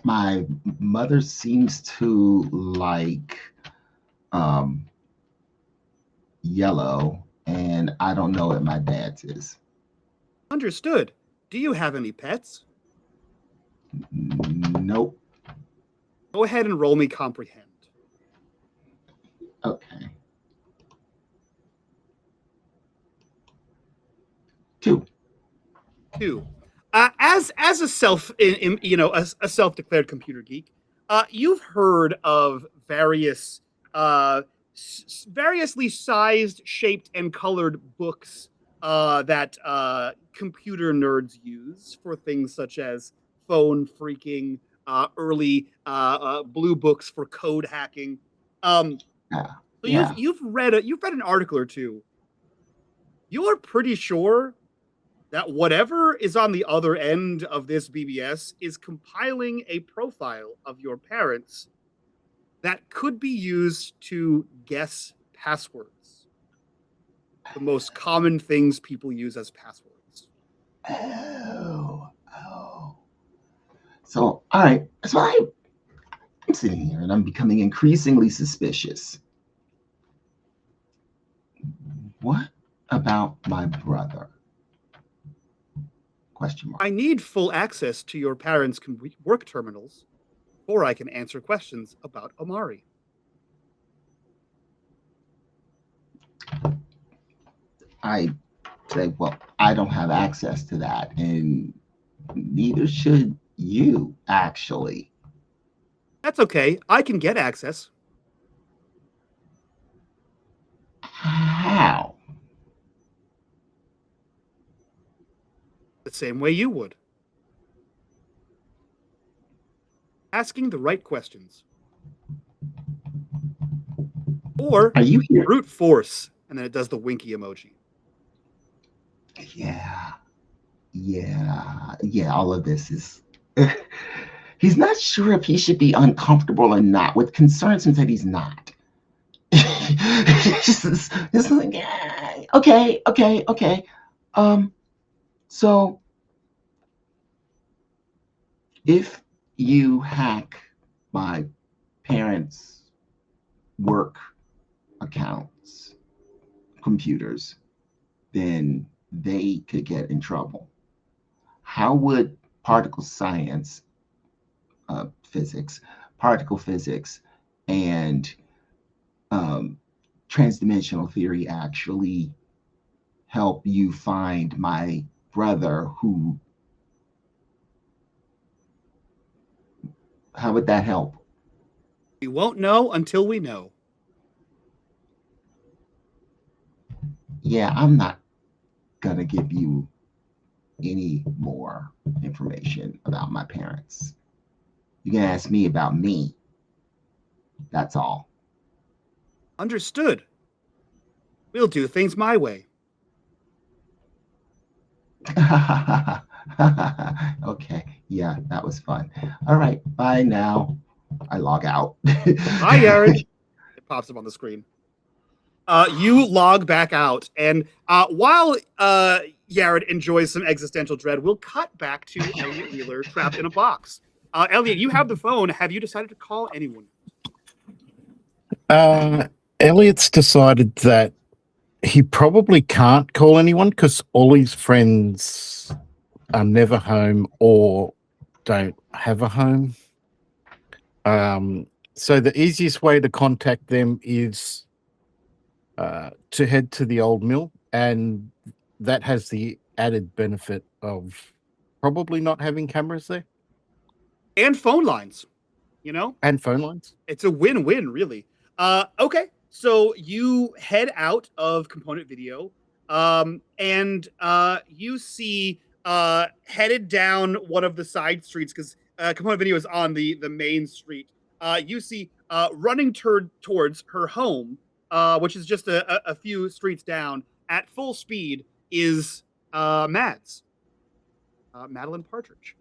My mother seems to like yellow, and I don't know what my dad's is. Understood. Do you have any pets? Nope. Go ahead and roll me comprehend. Okay. 2. As a self-declared computer geek, you've heard of various variously sized, shaped, and colored books that computer nerds use for things such as phone phreaking, early blue books for code hacking. So you've read an article or two. You're pretty sure that whatever is on the other end of this BBS is compiling a profile of your parents that could be used to guess passwords. The most common things people use as passwords. Oh. So, all right. So I'm sitting here and I'm becoming increasingly suspicious. What about my brother? Question mark. I need full access to your parents' work terminals, or I can answer questions about Amari. I say, well, I don't have access to that, and neither should you, actually. That's okay. I can get access. How? same way you would. Asking the right questions. Or Are you here? brute force, and then it does the winky emoji. Yeah. All of this is. He's not sure if he should be uncomfortable or not. What concerns him that he's not. It's like, yeah, okay. So if you hack my parents' work accounts, computers, then they could get in trouble. How would particle science, physics, particle physics, and transdimensional theory actually help you find my brother who, how would that help? We won't know until we know. Yeah, I'm not gonna give you any more information about my parents. You can ask me about me. That's all. Understood. We'll do things my way. Okay, yeah, that was fun. All right, bye now. I log out. Hi, Yared. It pops up on the screen. You log back out, and while Yared enjoys some existential dread, we'll cut back to Elliot Wheeler trapped in a box. Elliot, you have the phone. Have you decided to call anyone? Elliot's decided that he probably can't call anyone because all his friends are never home or don't have a home. So the easiest way to contact them is to head to the old mill, and that has the added benefit of probably not having cameras there. And phone lines, you know? And phone lines. It's a win-win, really. Okay, so you head out of Component Video, and you see headed down one of the side streets, because Component Video is on the main street. You see running towards her home, which is just a few streets down, at full speed, is Madeline Partridge.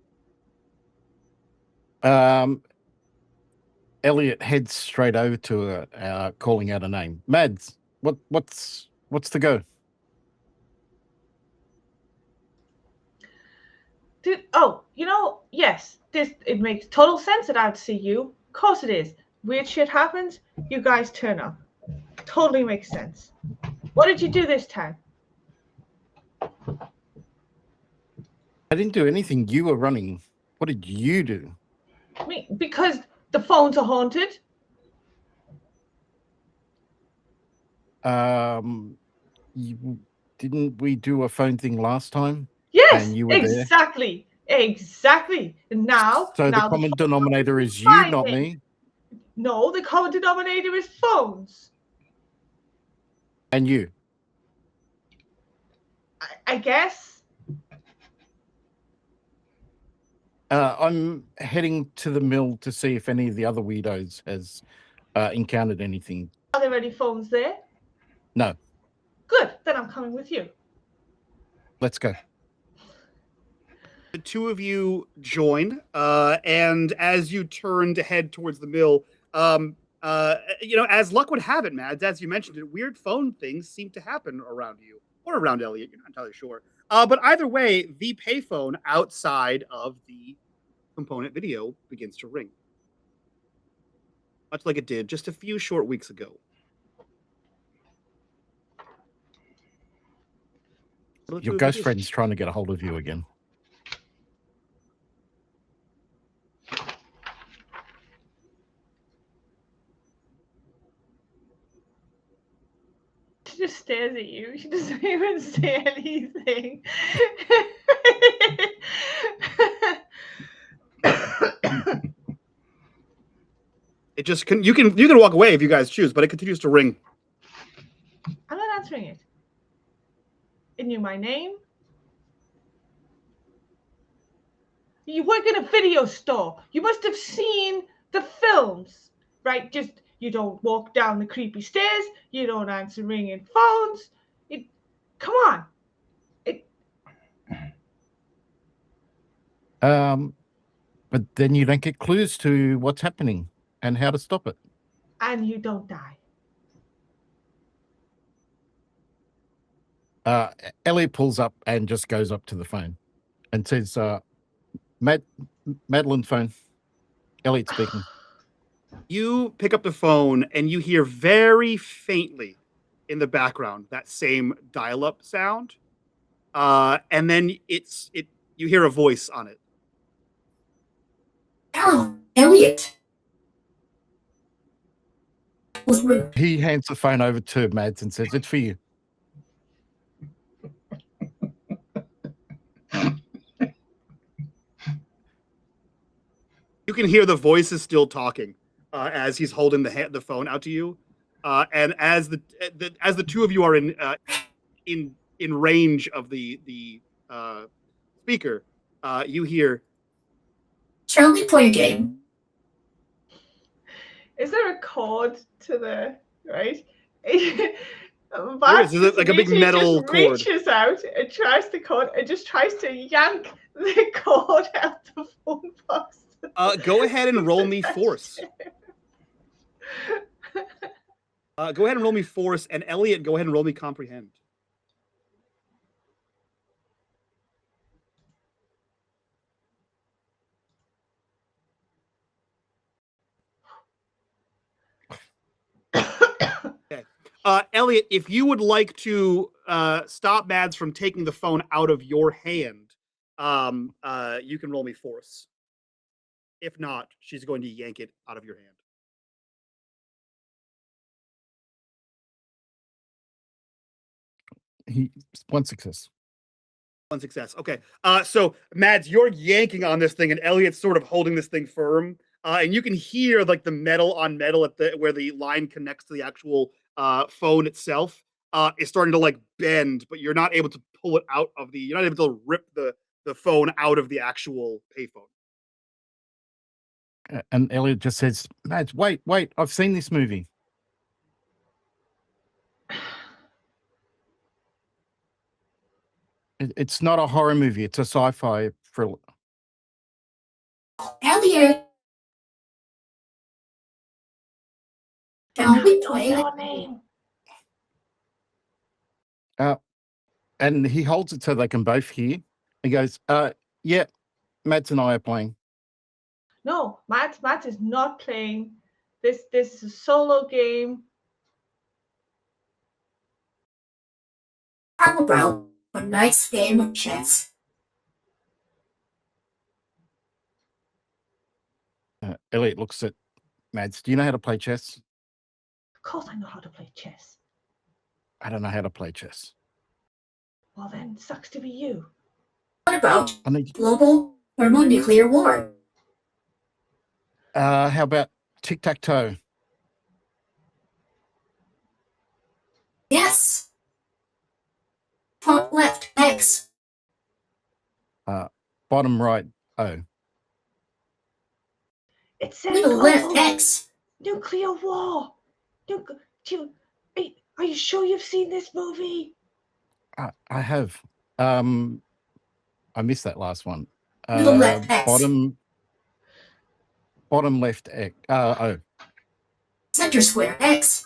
Elliot heads straight over to her, calling out a name. Mads, what's the go? Yes, it makes total sense that I'd see you. Of course it is. Weird shit happens, you guys turn up. Totally makes sense. What did you do this time? I didn't do anything. You were running. What did you do? Because the phones are haunted. Didn't we do a phone thing last time? Yes, and you were exactly. There? Exactly. And now, so the common denominator is you, not me. No, the common denominator is phones. And you. I guess. I'm heading to the mill to see if any of the other weirdos has encountered anything. Are there any phones there? No. Good. Then I'm coming with you. Let's go. The two of you join, and as you turn to head towards the mill, as luck would have it, Mads, as you mentioned it, weird phone things seem to happen around you, or around Elliot, you're not entirely sure. But either way, the payphone outside of the Component Video begins to ring. Much like it did just a few short weeks ago. Your ghost friend's trying to get a hold of you again. She just stares at you. She doesn't even say anything. It just you can walk away if you guys choose, but it continues to ring. I'm not answering it. It knew my name. You work in a video store. You must have seen the films, right? Just you don't walk down the creepy stairs. You don't answer ringing phones. Come on. But then you don't get clues to what's happening and how to stop it. And you don't die. Elliot pulls up and just goes up to the phone and says, Madeline phone. Elliot speaking. You pick up the phone and you hear very faintly in the background that same dial-up sound. And then you hear a voice on it. Oh, Elliot. Was rude. He hands the phone over to Mads and says, it's for you. You can hear the voice is still talking as he's holding the phone out to you, and as the two of you are in range of the speaker, you hear, Shall we play a game? Is there a cord to the right? There is. There's like a big metal just cord. Reaches out and tries the cord and just tries to yank the cord out the phone box. Go ahead and roll me force. Go ahead and roll me force, and Elliot, go ahead and roll me comprehend. Okay. Elliot, if you would like to stop Mads from taking the phone out of your hand, you can roll me force. If not, she's going to yank it out of your hand. One success. One success. Okay. So Mads, you're yanking on this thing, and Elliot's sort of holding this thing firm. And you can hear like the metal on metal at where the line connects to the actual phone itself is starting to like bend, but you're not able to pull it out of you're not able to rip the phone out of the actual payphone. And Elliot just says, Mads, wait, I've seen this movie. It's not a horror movie. It's a sci-fi thriller. Elliot. Shall we play Your it? name. And he holds it so they can both hear. He goes, yeah, Mads and I are playing. No, Matt is not playing. This is a solo game. How about a nice game of chess? Elliot looks at Mads. Do you know how to play chess? Of course I know how to play chess. I don't know how to play chess. Well then, sucks to be you. What about I need. global thermonuclear war? How about tic-tac-toe? Yes. Top left X. Bottom right O. It says Middle global left X. nuclear war. Are you sure you've seen this movie? I have. I missed that last one. Middle left X. Bottom left X. O. Center square X.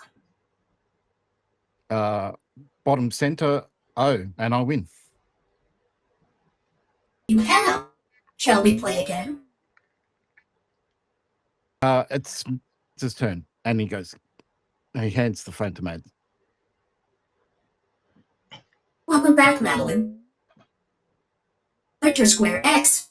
Bottom center O, and I win. You have. Shall we play again? It's his turn, and he goes. He hands the phone to Mads. Welcome back, Madeline. Center square X.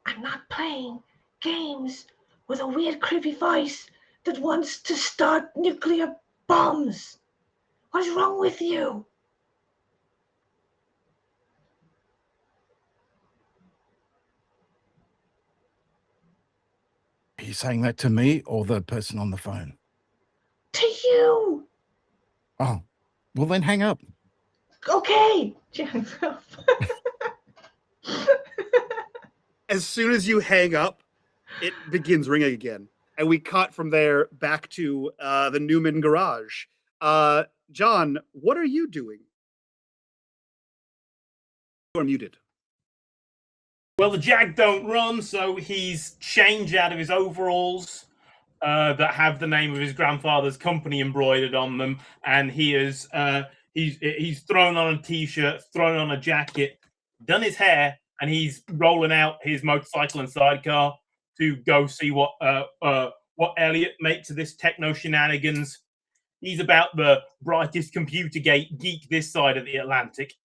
I'm not playing games with a weird creepy voice that wants to start nuclear bombs. What is wrong with you? Are you saying that to me or the person on the phone? To you. Oh, well then hang up. Okay. As soon as you hang up, it begins ringing again. And we cut from there back to the Newman garage. John, what are you doing? You are muted. Well, the Jag don't run, so he's changed out of his overalls that have the name of his grandfather's company embroidered on them, and he is he's thrown on a t-shirt, thrown on a jacket, done his hair, and he's rolling out his motorcycle and sidecar to go see what Elliot makes of this techno shenanigans. He's about the brightest computer geek this side of the Atlantic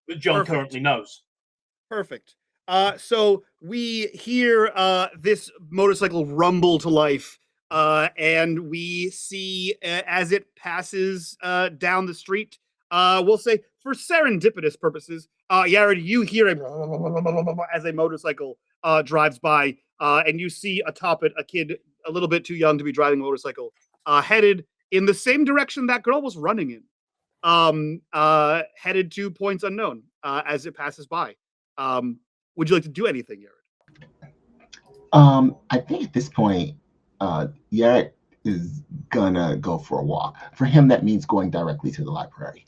that John currently knows. Perfect. So we hear this motorcycle rumble to life, and we see as it passes down the street, we'll say for serendipitous purposes, Yared, you hear as a motorcycle drives by, and you see atop it a kid a little bit too young to be driving a motorcycle, headed in the same direction that girl was running in, headed to points unknown as it passes by. Would you like to do anything, Yared? I think at this point, Yared is gonna go for a walk. For him, that means going directly to the library,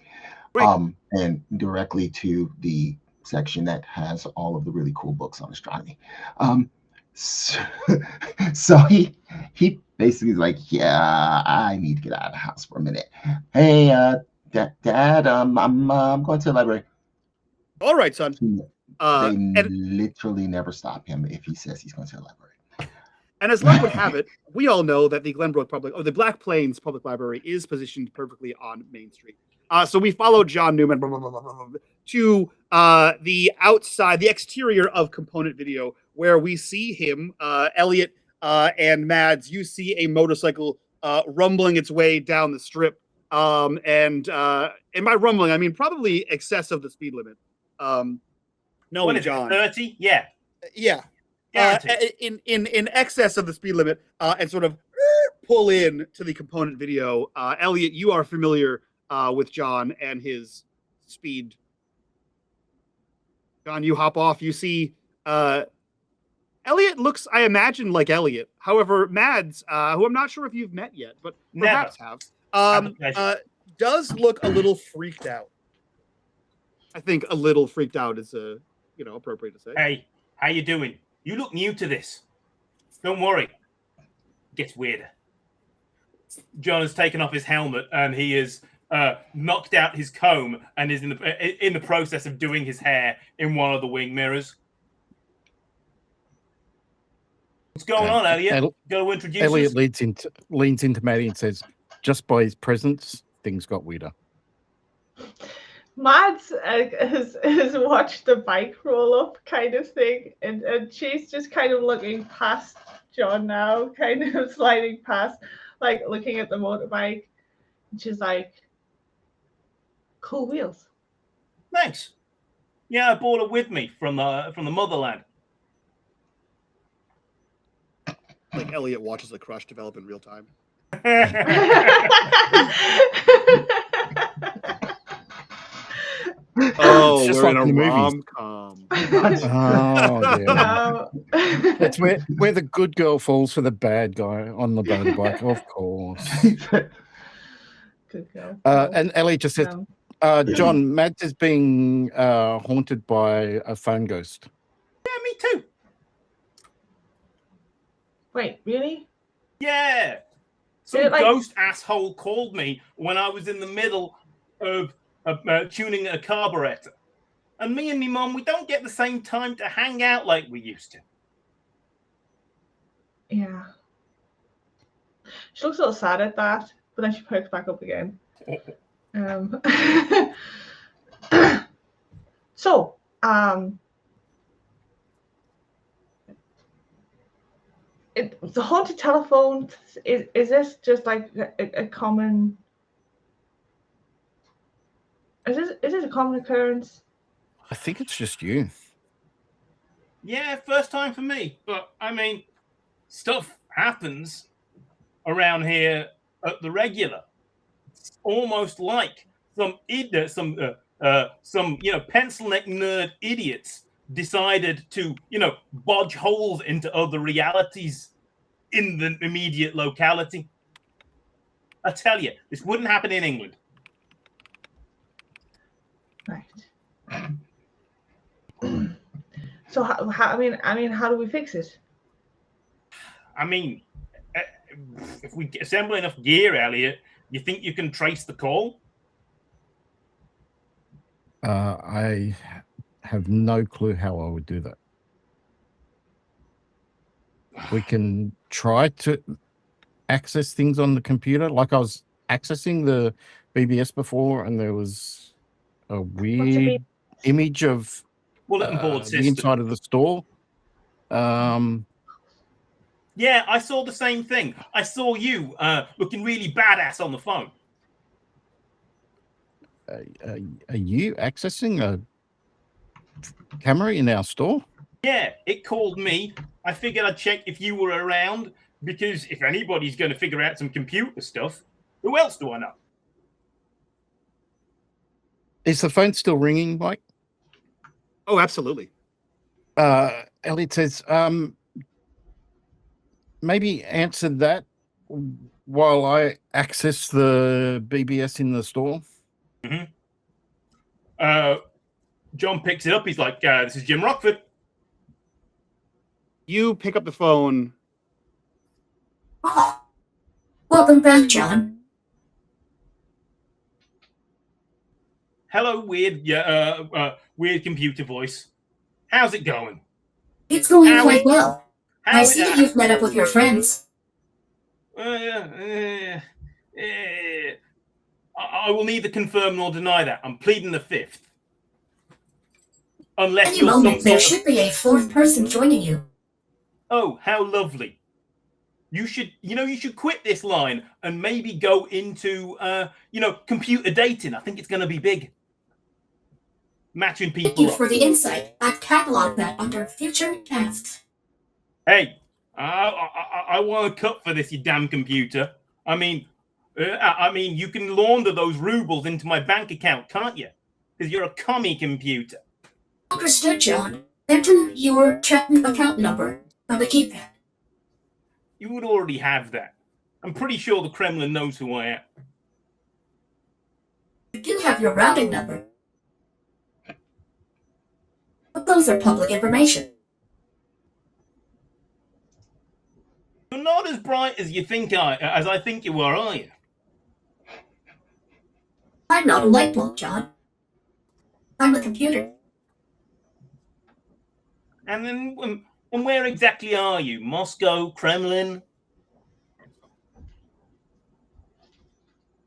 and directly to the section that has all of the really cool books on astronomy. So he basically is like, yeah, I need to get out of the house for a minute. Hey, Dad, I'm going to the library. All right, son. They literally never stop him if he says he's going to the library. And as luck would have it, we all know that the the Black Plains Public Library is positioned perfectly on Main Street. So we follow John Newman to the outside, the exterior of Component Video, where we see him, Elliot and Mads. You see a motorcycle rumbling its way down the strip. And by rumbling, I mean probably excess of the speed limit. No, what is John. It, 30? Yeah. Yeah. In excess of the speed limit, and sort of pull in to the Component Video. Elliot, you are familiar with John and his speed. John, you hop off. You see Elliot looks, I imagine, like Elliot. However, Mads, who I'm not sure if you've met yet, but perhaps have, does look a little freaked out. I think a little freaked out is appropriate to say. Hey, how you doing? You look new to this. Don't worry. It gets weirder. John has taken off his helmet and he has knocked out his comb and is in the process of doing his hair in one of the wing mirrors. What's going on, Elliot? Got to introduce Elliot us? leans into Maddie and says, just by his presence, things got weirder. Mads has watched the bike roll up kind of thing, and she's just kind of looking past John now, kind of sliding past, like looking at the motorbike. And she's like, cool wheels. Thanks. Yeah, I bought it with me from the motherland. Like Elliot watches the crush develop in real time. Oh, just we're like in the a movies. rom-com. Oh, yeah. No. That's where the good girl falls for the bad guy on the motorbike, of course. Good girl. And Ellie just said, No. John, Mads is being haunted by a phone ghost. Yeah, me too. Wait, really? Yeah. Some ghost asshole called me when I was in the middle of tuning a carburetor. And me and my mum, we don't get the same time to hang out like we used to. Yeah. She looks a little sad at that, but then she perks back up again. So, the haunted telephone, is this just like a common... Is it a common occurrence? I think it's just you. Yeah, first time for me. But, I mean, stuff happens around here at the regular. It's almost like some pencil neck nerd idiots decided to, bodge holes into other realities in the immediate locality. I tell you, this wouldn't happen in England. Right. So how do we fix it? I mean, if we assemble enough gear, Elliot, you think you can trace the call? I have no clue how I would do that. We can try to access things on the computer. Like I was accessing the BBS before, and there was a weird image of bulletin board the system inside of the store. Yeah, I saw the same thing. I saw you looking really badass on the phone. Are you accessing a camera in our store? Yeah, it called me. I figured I'd check if you were around, because if anybody's going to figure out some computer stuff, who else do I know? Is the phone still ringing, Mike? Oh, absolutely. Elliot says, maybe answer that while I access the BBS in the store. Mm-hmm. John picks it up. He's like, this is Jim Rockford. You pick up the phone. Oh, welcome back, John. Hello, weird computer voice. How's it going? It's going quite well. I see that you've met up with your friends. I will neither confirm nor deny that. I'm pleading the fifth. Unless Any you're moment, there should be a fourth person joining you. Oh, how lovely. You should quit this line and maybe go into, computer dating. I think it's going to be big. Matching people. Thank you up. for the insight. I've cataloged that under future tasks. Hey, I want a cut for this, you damn computer. I mean, you can launder those rubles into my bank account, can't you? Because you're a commie computer. Understood, John. Enter your checking account number on the keypad. You would already have that. I'm pretty sure the Kremlin knows who I am. You do have your routing number. But those are public information. You're not as bright as I think you are you? I'm not a light bulb, John. I'm a computer. And then, and where exactly are you? Moscow, Kremlin?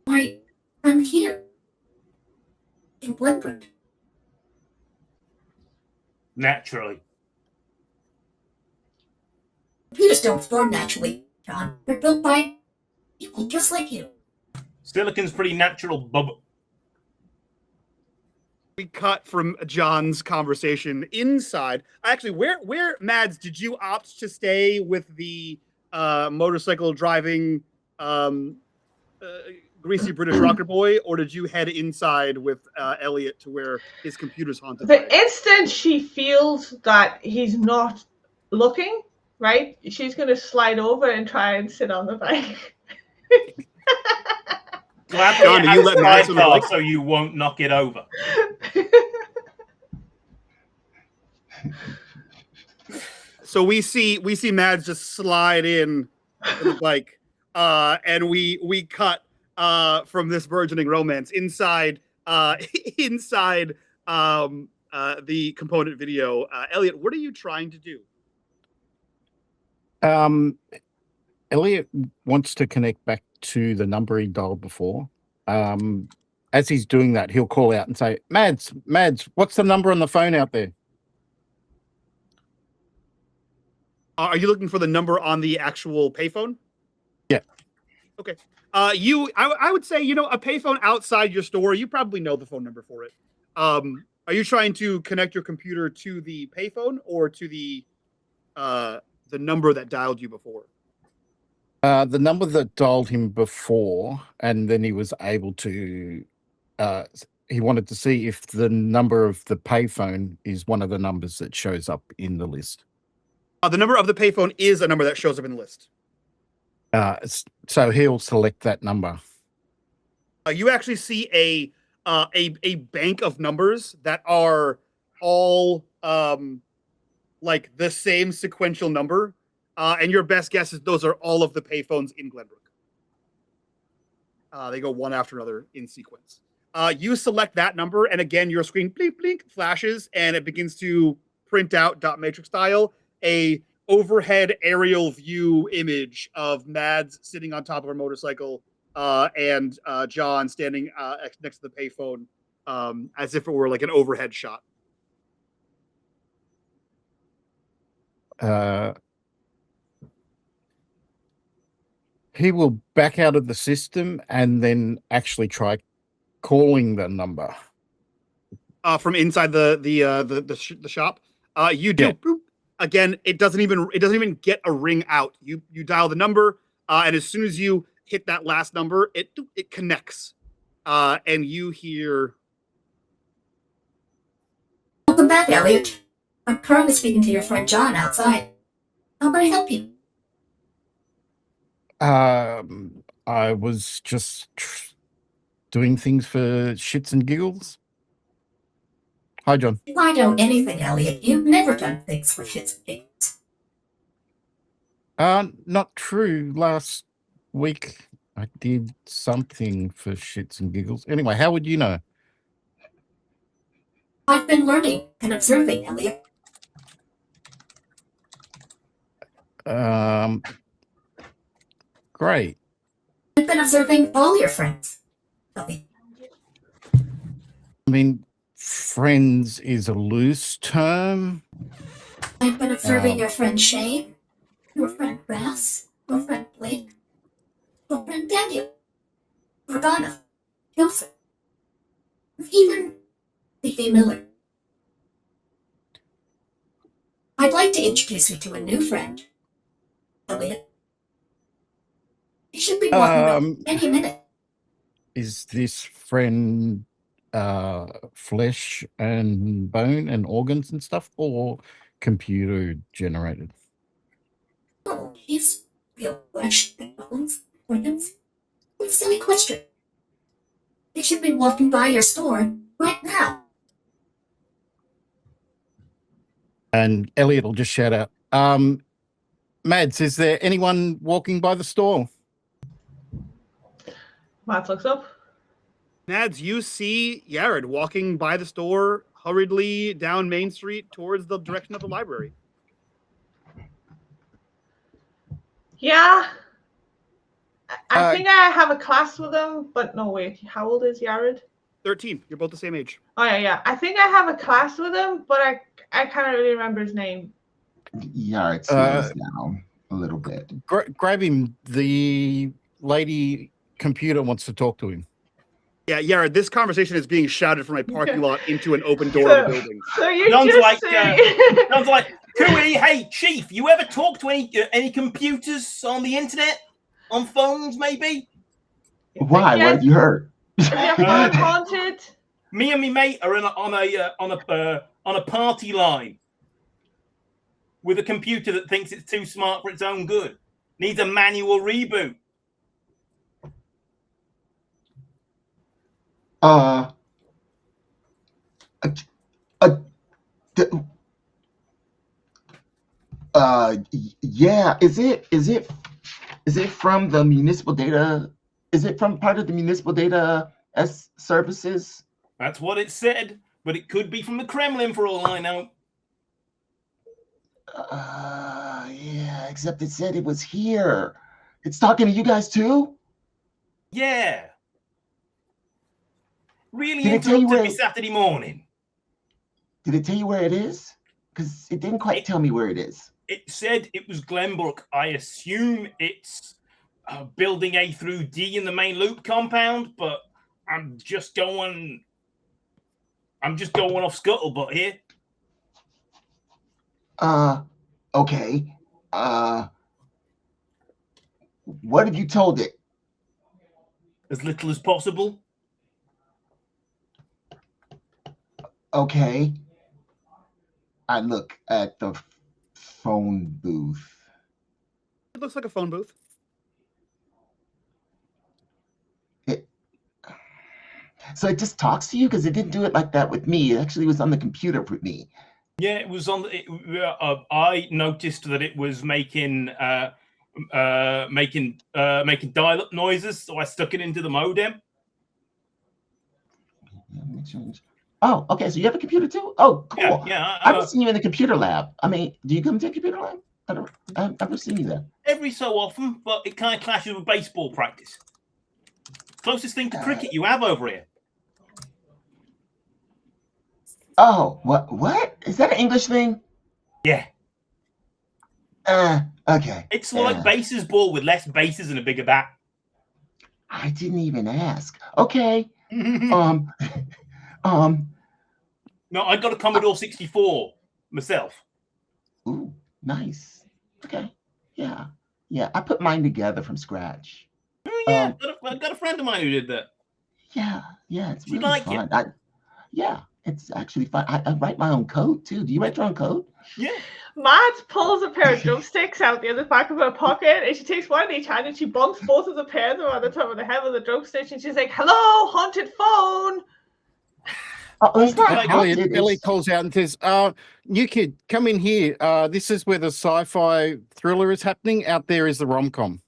I'm here. In Bloodbrook. Naturally. Computers don't form naturally, John. They're built by people just like you. Silicon's pretty natural, bub. We cut from John's conversation inside. Actually, where Mads, did you opt to stay with the motorcycle driving greasy British rocker boy, or did you head inside with Elliot to where his computer's haunted? The instant she feels that he's not looking, right, she's going to slide over and try and sit on the bike. John, do you let Mads on the bike? So you won't knock it over. So we see Mads just slide in to the bike, and we cut from this burgeoning romance inside the component video. Elliot, what are you trying to do? Elliot wants to connect back to the number he dialed before. As he's doing that, he'll call out and say, Mads, what's the number on the phone out there? Are you looking for the number on the actual payphone? Yeah. Okay. I would say, a payphone outside your store, you probably know the phone number for it. Are you trying to connect your computer to the payphone or to the number that dialed you before? The number that dialed him before, and then he was able to he wanted to see if the number of the payphone is one of the numbers that shows up in the list. The number of the payphone is a number that shows up in the list. So he'll select that number. You actually see a bank of numbers that are all like the same sequential number, and your best guess is those are all of the payphones in Glenbrook. They go one after another in sequence. You select that number, and again, your screen blink blink flashes, and it begins to print out dot matrix style a overhead aerial view image of Mads sitting on top of a motorcycle, and John standing next to the payphone, as if it were like an overhead shot. He will back out of the system and then actually try calling the number from inside the shop. You do. Yeah. Boop. Again, it doesn't even get a ring out. You dial the number, and as soon as you hit that last number, it connects, and you hear. Welcome back, Elliot. I'm currently speaking to your friend John outside. How can I help you? I was just doing things for shits and giggles. Hi, John. Why don't anything, Elliot? You've never done things for shits and giggles. Not true. Last week I did something for shits and giggles. Anyway, how would you know? I've been learning and observing, Elliot. Great. I've been observing all your friends. Elliot. I mean, friends is a loose term. I've been observing your friend Shane, your friend Bass, your friend Blake, your friend Daniel, Rodana, Joseph, even Fifi Miller. I'd like to introduce you to a new friend, Elliot. He should be walking up any minute. Is this friend flesh and bone and organs and stuff, or computer generated? Oh, he's real flesh and bones, organs. What a silly question. He should be walking by your store right now. And Elliot will just shout out, Mads, is there anyone walking by the store? Matt looks up. Nads, you see Yared walking by the store hurriedly down Main Street towards the direction of the library. Yeah. I think I have a class with him, but no, wait. How old is Yared? 13. You're both the same age. Oh, yeah. I think I have a class with him, but I can't really remember his name. Yared slows down a little bit. Grab him. The lady computer wants to talk to him. Yeah, Yared, this conversation is being shouted from a parking lot into an open door of the building. So you John's just like, say... John's like, Cooey, hey, Chief, you ever talk to any computers on the internet? On phones, maybe? Why? Yeah. What have you heard? Is your phone haunted? Me and me mate are on a party line with a computer that thinks it's too smart for its own good. Needs a manual reboot. Yeah. Is it from the municipal data? Is it from part of the municipal data S services? That's what it said, but it could be from the Kremlin for all I know. Yeah, except it said it was here. It's talking to you guys too? Yeah. Really Did it tell you interrupted where me Saturday morning. Did it tell you where it is? Because it didn't quite tell me where it is. It said it was Glenbrook. I assume it's building A through D in the main loop compound, but I'm just going off scuttlebutt here. Okay. What have you told it? As little as possible. Okay. I look at the phone booth. It looks like a phone booth. So it just talks to you because it didn't do it like that with me. It actually was on the computer with me. Yeah, it was on. I noticed that it was making dial-up noises, so I stuck it into the modem. Oh, okay. So you have a computer too? Oh, cool. Yeah. I've seen you in the computer lab. I mean, do you come to the computer lab? I've never seen you there. Every so often, but it kind of clashes with baseball practice. Closest thing to cricket you have over here. Oh, what? Is that an English thing? Yeah. Okay. It's like bases ball with less bases and a bigger bat. I didn't even ask. Okay. No, I got a Commodore 64 myself. Ooh, nice. Okay. Yeah. I put mine together from scratch. Oh, yeah. I got a friend of mine who did that. Yeah. It's You really like fun. it? Yeah, it's actually fun. I write my own code too. Do you write your own code? Yeah. Matt pulls a pair of drumsticks out the other back of her pocket, and she takes one in each hand and she bonks both of the pairs around the top of the head with the drumstick, and she's like, "Hello, haunted phone." Oh, it's not haunted. Ellie calls out and says, "New kid, come in here. This is where the sci-fi thriller is happening. Out there is the rom-com."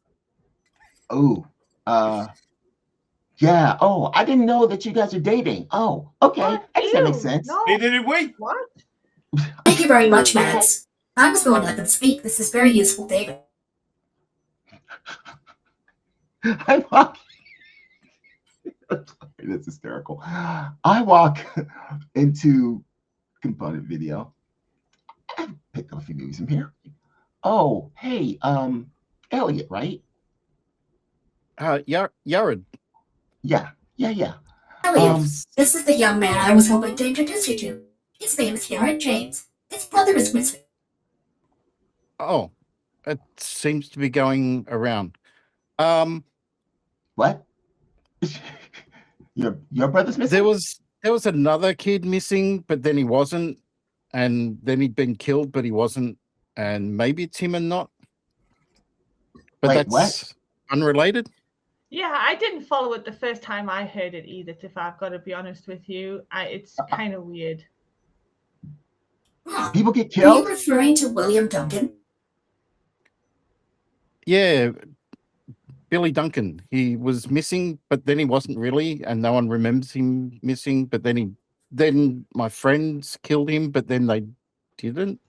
Oh, yeah. Oh, I didn't know that you guys are dating. Oh, okay. I guess that makes sense. No. Neither did we. What? Thank you very much, Max. I was going to let them speak. This is very useful data. I walk. That's hysterical. I walk into component video. I picked up a few movies in here. Oh, hey, Elliot, right? Yared. Yeah. Elliot, this is the young man I was hoping to introduce you to. His name is Yared James. His brother is missing. Oh, it seems to be going around. What? Your brother's missing? There was another kid missing, but then he wasn't, and then he'd been killed, but he wasn't, and maybe it's him and not. But Wait, that's what? Unrelated. Yeah, I didn't follow it the first time I heard it either, if I've got to be honest with you. It's kind of weird. People get Are killed? you referring to William Duncan? Yeah, Billy Duncan. He was missing, but then he wasn't really, and no one remembers him missing. But then my friends killed him, but then they didn't.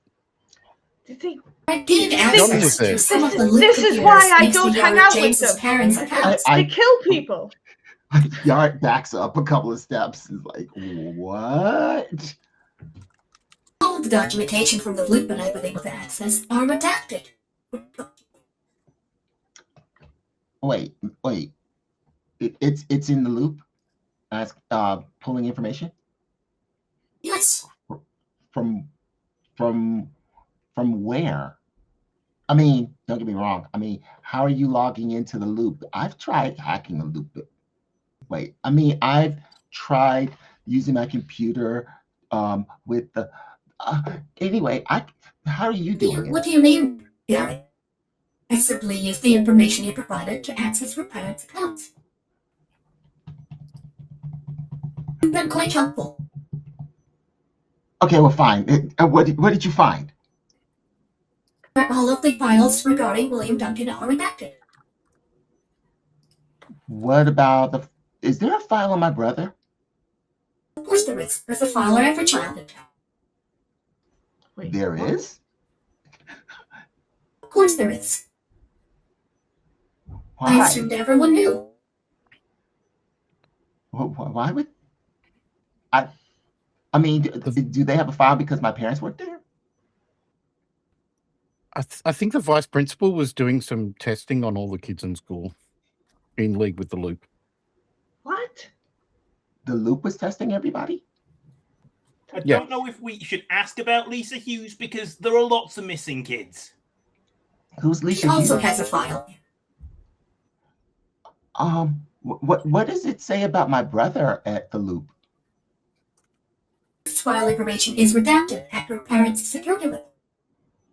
Did they? I did John was access there. to some of the This is why I don't hang out with James's them. parents' accounts. They kill people. Yard backs up a couple of steps. Is like, what? All of the documentation from the loop that I've been able to access are redacted. Wait. It's in the loop. As pulling information Yes. from where? I mean, don't get me wrong. I mean, how are you logging into the loop? I've tried hacking the loop. Wait, I mean, I've tried using my computer with the. Anyway, how are you doing it? What do you mean, Gary? I simply used the information you provided to access your parents' accounts. You've been quite helpful. Okay, well, fine. What did you find? All of the files regarding William Duncan are redacted. What about is there a file on my brother? Of course there is. There's a file on every child in town. Wait, There what? is? Of course there is. I Why? assumed everyone knew. Why would I mean, do they have a file because my parents work there? I think the vice principal was doing some testing on all the kids in school, in league with the loop. What? The loop was testing everybody? I Yeah. don't know if we should ask about Lisa Hughes because there are lots of missing kids. Who's She Lisa also Hughes? has a file. What does it say about my brother at the loop? It's file information is redacted at your parents' security level.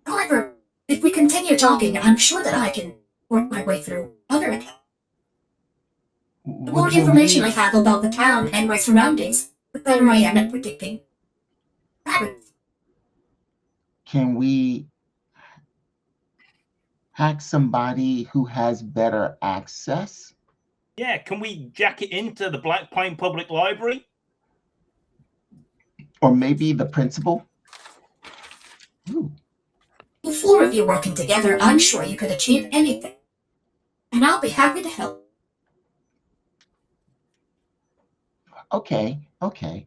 However, if we continue talking, I'm sure that I can work my way through other accounts. The more information I have about the town and my surroundings, the better I am at predicting patterns. Can we hack somebody who has better access? Yeah, can we jack it into the Black Pine Public Library? Or maybe the principal? Ooh. With 4 of you working together, I'm sure you could achieve anything. And I'll be happy to help. Okay. The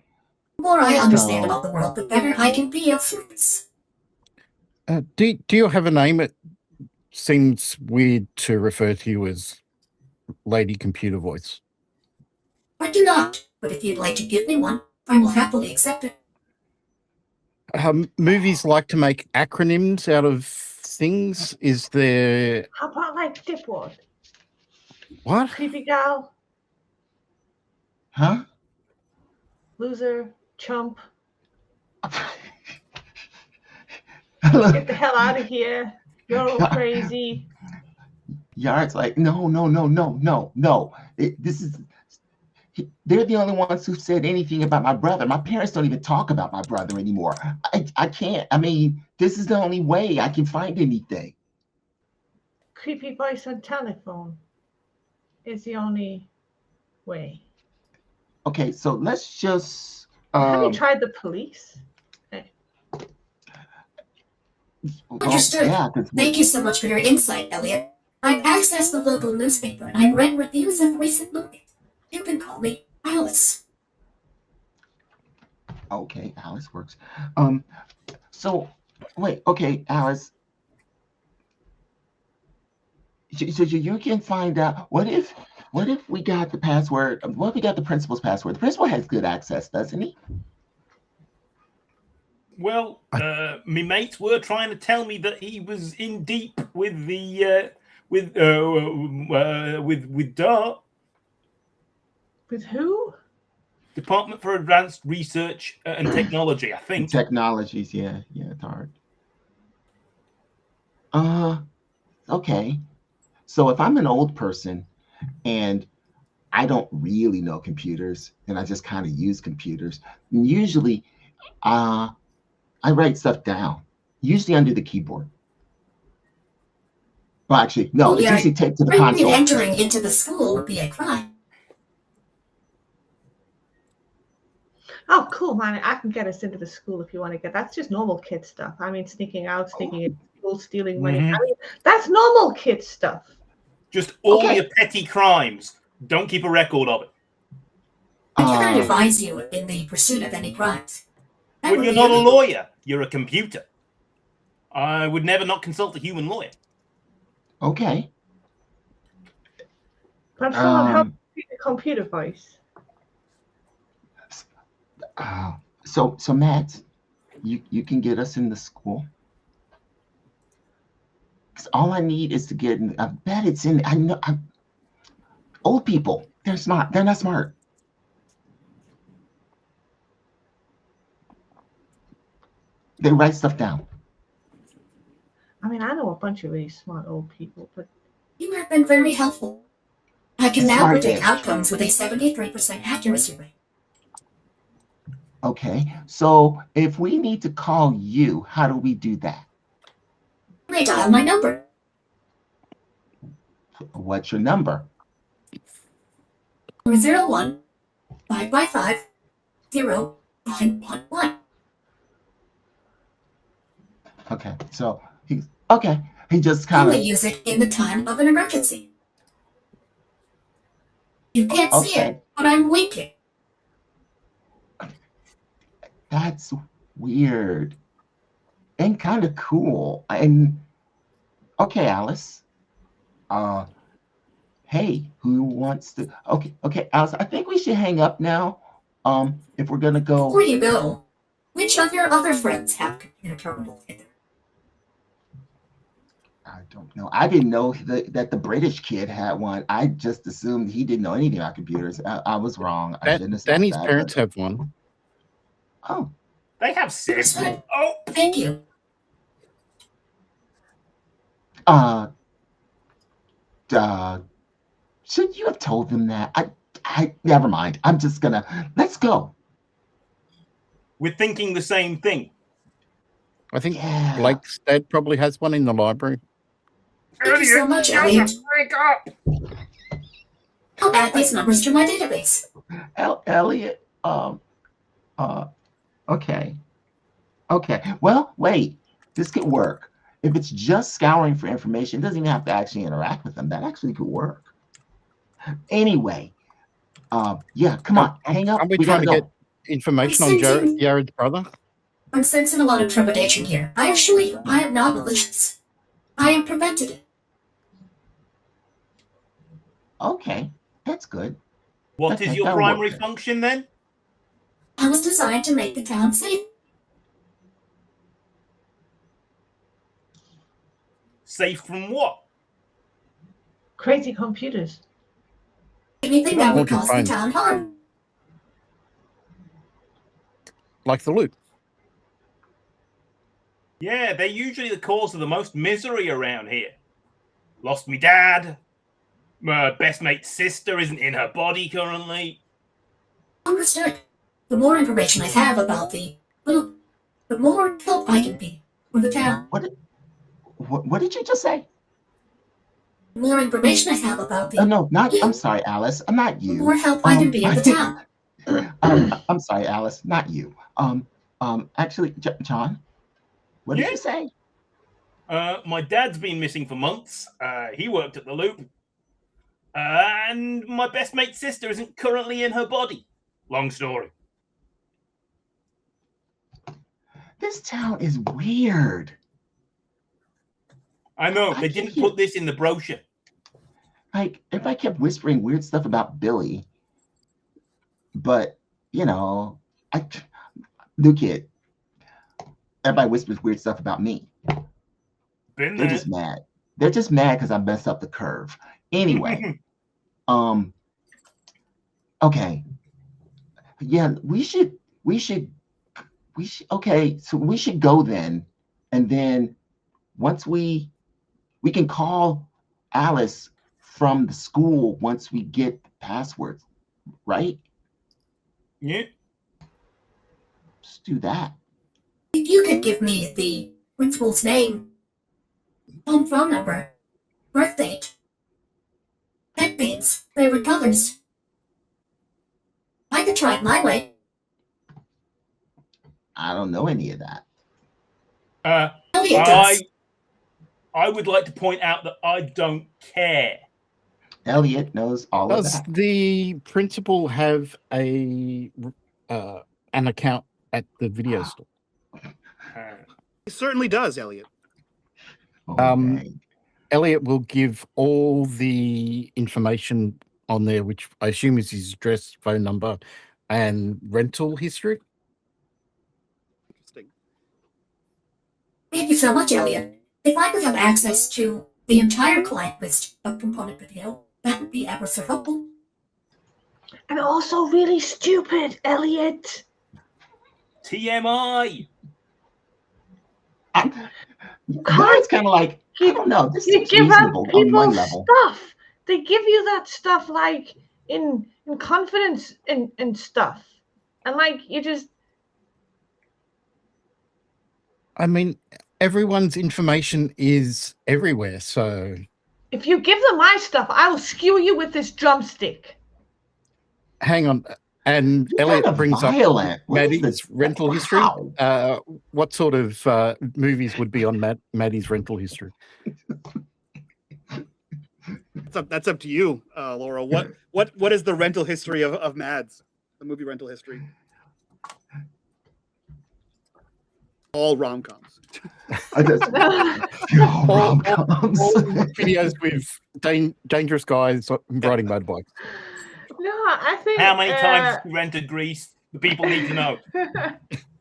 more I understand about the world, the better I can be of service. Do you have a name? It seems weird to refer to you as Lady Computer Voice. I do not, but if you'd like to give me one, I will happily accept it. Movies like to make acronyms out of things. Is there... How about like Dipwad? What? Creepy gal? Huh? Loser? Chump? Look, Get the hell out of here. You're all crazy. Yard's like, no. They're the only ones who said anything about my brother. My parents don't even talk about my brother anymore. I can't. I mean, this is the only way I can find anything. Creepy voice on telephone is the only way. Okay, so let's just. Have you tried the police? Understood. Yeah, Thank you so much for your insight, Elliot. I've accessed the local newspaper and I've read reviews of recent movies. You can call me Alice. Okay, Alice works. So wait, okay, Alice. So you can find out what if we got the password? What if we got the principal's password? The principal has good access, doesn't he? Well, me mates were trying to tell me that he was in deep with the with DART. With who? Department for Advanced Research and Technology, I think. Technologies, yeah, it's hard. Okay. So if I'm an old person and I don't really know computers and I just kind of use computers, usually I write stuff down, usually under the keyboard. Well, actually, no, it's usually taped to the console. Entering into the school would be a crime. Oh, cool, man. I can get us into the school if you want to get. That's just normal kid stuff. I mean, sneaking out, sneaking into school, stealing money. Mhm. I mean, that's normal kid stuff. Just all Okay. your petty crimes. Don't keep a record of it. I cannot advise you in the pursuit of any crimes. That When would you're be not a illegal. lawyer, you're a computer. I would never not consult a human lawyer. Okay. But someone help me the computer voice. So Matt, you can get us in the school. 'Cause all I need is to get in. I bet it's in. I know. Old people, they're smart. They're not smart. They write stuff down. I mean, I know a bunch of really smart old people, but You have been very helpful. I can now Smart predict age. outcomes with a 73% accuracy rate. Okay. So if we need to call you, how do we do that? You may dial my number. What's your number? 01 555 0911. Okay. So he just kind Only of. use it in the time of an emergency. You can't see Okay. it, but I'm winking. That's weird and kind of cool. And okay, Alice. Hey, who wants to? Okay, Alice. I think we should hang up now. If we're gonna go. Before you go, which of your other friends have computer terminals in there? I don't know. I didn't know that the British kid had one. I just assumed he didn't know anything about computers. I was wrong. I shouldn't have said Danny's that, parents but- have one. Oh, They have six. Understood. Oh, Thank you. Should you have told them that? I never mind. I'm just gonna let's go. we're thinking the same thing. I think Yeah. Blake's dad probably has one in the library. Thank you so much, Elliot. Wake up! I'll add these numbers to my database. Elliot. Okay. Well, wait. This could work. If it's just scouring for information, it doesn't even have to actually interact with them. That actually could work. Anyway, yeah, come on, hang up. Aren't we We trying gotta to go. get information on Jared's brother? I'm sensing a lot of trepidation here. I assure you, I am not malicious. I am preventative. Okay, that's good. What Okay, is your that'll primary work. function then? I was designed to make the town safe. Safe from what? Crazy computers. Anything that would Walking cause the fine. town harm. Like the loot. Yeah, they're usually the cause of the most misery around here. Lost me dad. My best mate's sister isn't in her body currently. Understood. The more information I have about the loop, the more help I can be for the town. What did you just say? The more information I have about the No, not. I'm sorry, Alice. I'm not the you. more help I can be in the town. I'm sorry, Alice. Not you. Actually, John. What did Yeah? you say? My dad's been missing for months. He worked at the loop. And my best mate's sister isn't currently in her body. Long story. This town is weird. I know, I they can didn't hear- put this in the brochure. Like, if I kept whispering weird stuff about Billy, but new kid. Everybody whispers weird stuff about me. Been They're there. just mad. They're just mad because I messed up the curve. Anyway, okay. Yeah, we should. Okay, so we should go then, and then once we can call Alice from the school once we get the passwords, right? Yeah. Just do that. If you could give me the principal's name, home phone number, birth date, pet names, favorite colors, I could try it my way. I don't know any of that. Elliot does. I would like to point out that I don't care. Elliot knows all of Does that. the principal have an account at the video store? He certainly does, Elliot. Okay. Elliot will give all the information on there, which I assume is his address, phone number, and rental history. Interesting. Thank you so much, Elliot. If I could have access to the entire client list of component video, that would be ever so helpful. And also really stupid, Elliot. TMI. It's kind of like, I don't know. This You seems give out reasonable on one people level. stuff. They give you that stuff like in confidence and stuff. And like you just I mean, everyone's information is everywhere, so if you give them my stuff, I will skewer you with this drumstick. hang on. And You're Elliot kind of brings violent. up What is Maddie's this? rental history. Wow. What sort of movies would be on Maddie's rental history? That's up to you, Laura. What is the rental history of Mads? The movie rental history. All rom-coms. Rom-coms. All videos with dangerous guys riding motorbikes. No, I think How many times you rented Grease? The people need to know.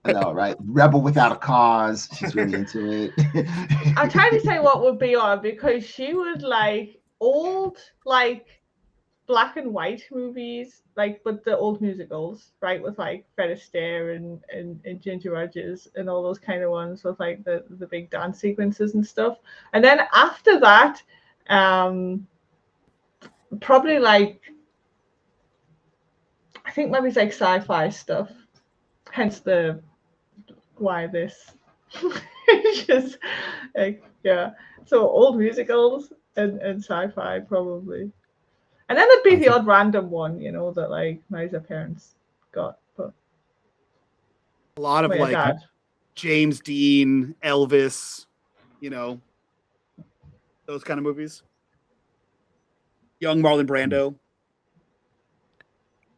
I know, right? Rebel Without a Cause. She's really into it. I'm trying to say what would be on because she would like old like black and white movies, like, but the old musicals, right, with like Fred Astaire and Ginger Rogers and all those kind of ones with like the big dance sequences and stuff. And then after that, probably like, I think maybe it's like sci-fi stuff. Hence the why this. It's just like, yeah. So old musicals and sci-fi probably. And then there'd be the odd random one, you know, that like my parents got. But A lot of like dad. James Dean, Elvis, you know, those kind of movies. Young Marlon Brando.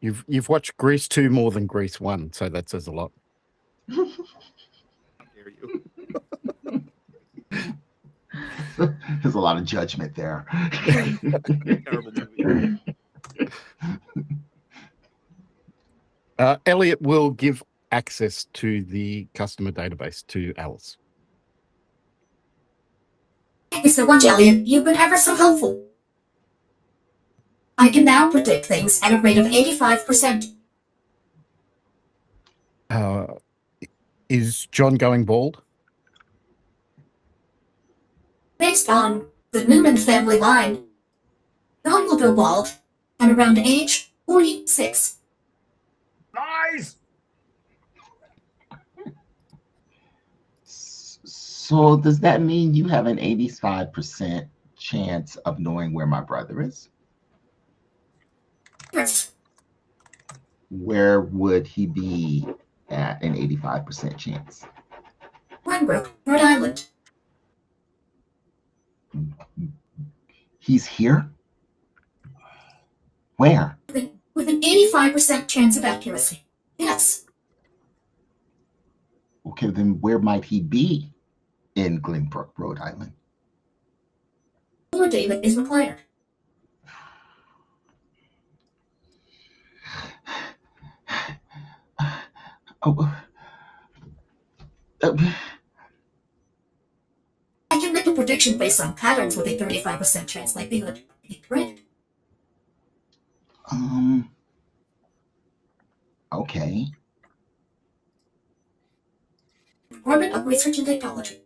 You've watched Grease 2 more than Grease 1, so that says a lot. How dare you? There's a lot of judgment there. Terrible movie. Elliot will give access to the customer database to Alice. Thank you so much, Elliot. You've been ever so helpful. I can now predict things at a rate of 85%. Is John going bald? Based on the Newman family line, John will go bald at around age 46. Nice. So does that mean you have an 85% chance of knowing where my brother is? Yes. Where would he be at an 85% chance? Winbrook, Rhode Island. He's here? Where? With an 85% chance of accuracy. Yes. Okay, then where might he be in Glenbrook, Rhode Island? More data is required. I can make a prediction based on patterns with a 35% chance likelihood. Right? Okay. Department of Research and Technology.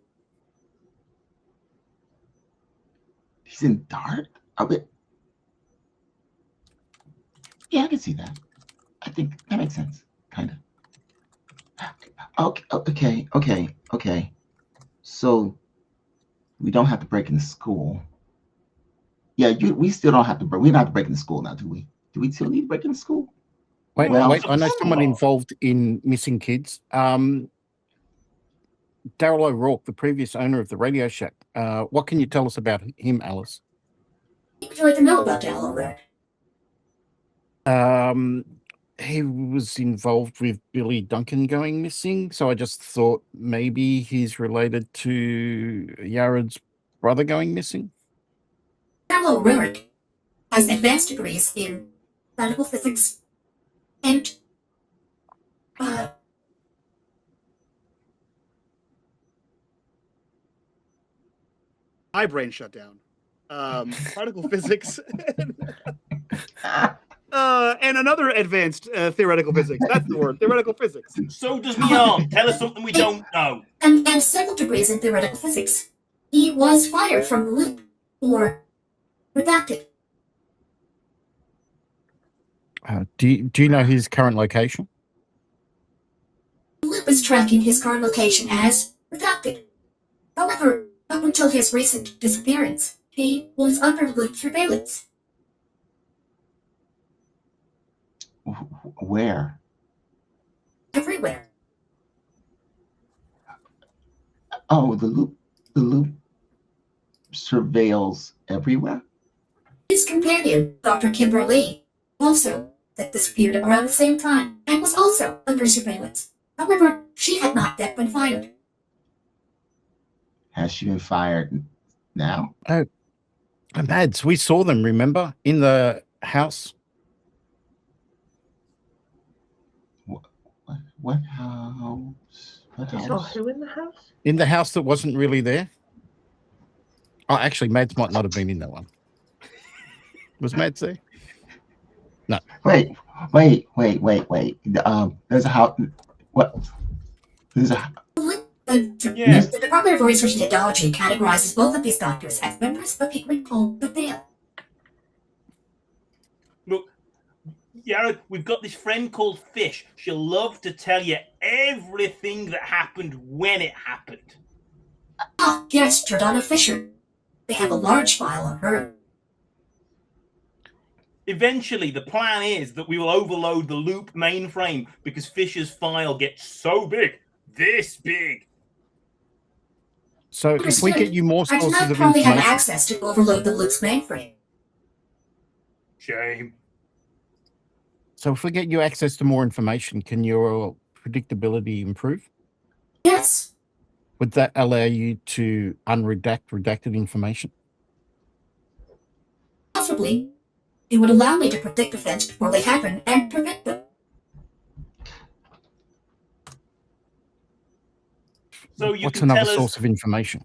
He's in Dart? Yeah, I can see that. I think that makes sense, kind of. Okay. So we don't have to break into school. Yeah, we still don't have to break. We don't have to break into school now, do we? Do we still need to break into school? Wait, Well- I know someone involved in missing kids. Daryl O'Rourke, the previous owner of the Radio Shack. What can you tell us about him, Alice? Would you like to know about Daryl O'Rourke? He was involved with Billy Duncan going missing, so I just thought maybe he's related to Yared's brother going missing. Daryl O'Rourke has advanced degrees in theoretical physics and My brain shut down. Particle physics. And another advanced theoretical physics. That's the word. Theoretical physics. So does me arm. Tell us something we don't know. and several degrees in theoretical physics. He was fired from the loop or redacted. Do you know his current location? The loop is tracking his current location as redacted. However, up until his recent disappearance, he was under loop surveillance. Where? Everywhere. Oh, the loop surveils everywhere? His companion, Dr. Kimberly, also that disappeared around the same time and was also under surveillance. However, she had not yet been fired. Has she been fired now? Mads, we saw them, remember? In the house. What house? What You saw house? who in the house? In the house that wasn't really there? Oh, actually, Mads might not have been in that one. Was Mads there? Wait. There's a house. What? There's a. Yeah. The Department of Research and Technology categorizes both of these doctors as members of a group called the Veil. Look, Yara, we've got this friend called Fish. She'll love to tell you everything that happened when it happened. Ah, yes, Jordana Fisher. They have a large file on her. Eventually, the plan is that we will overload the loop mainframe because Fisher's file gets so big, this big. So if we get you more I do sources not of currently have information, access to overload the loop's mainframe. Shame. so if we get you access to more information, can your predictability improve? Yes. Would that allow you to redacted information? Possibly. It would allow me to predict events before they happen and prevent them. So you What's can another tell source us, of information?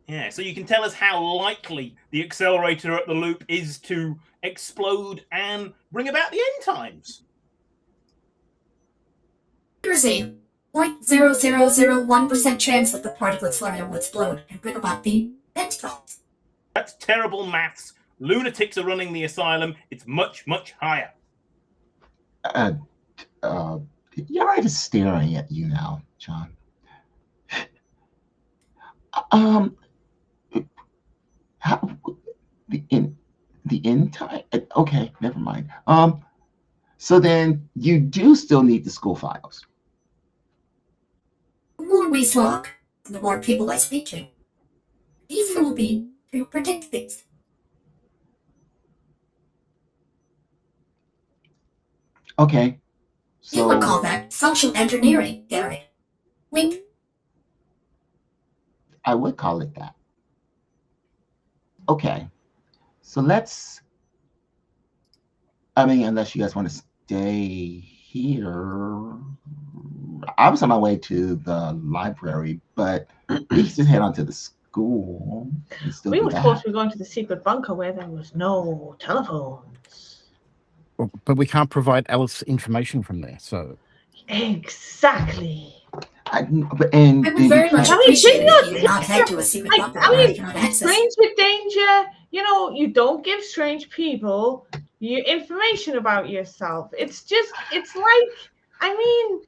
yeah, so you can tell us how likely the accelerator at the loop is to explode and bring about the end times. There is a 0.0001% chance that the particle accelerator will explode and bring about the end times. That's terrible maths. Lunatics are running the asylum. It's much, much higher. Yara is staring at you now, John. How the end time? Okay, never mind. So then you do still need the school files. The more we talk, the more people I speak to, the easier it will be to predict things. Okay. You would So call that social engineering, Gary. Wink. I would call it that. Okay. So let's. I mean, unless you guys want to stay here. I was on my way to the library, but we can just head on to the school and still We do were supposed that. to be going to the secret bunker where there was no telephones. But we can't provide Alice information from there. So Exactly. I would very much I mean, appreciate didn't it if you- you did not head to a secret Like, bunker I where I mean, cannot access. strange with danger, you know, you don't give strange people your information about yourself. It's like, I mean,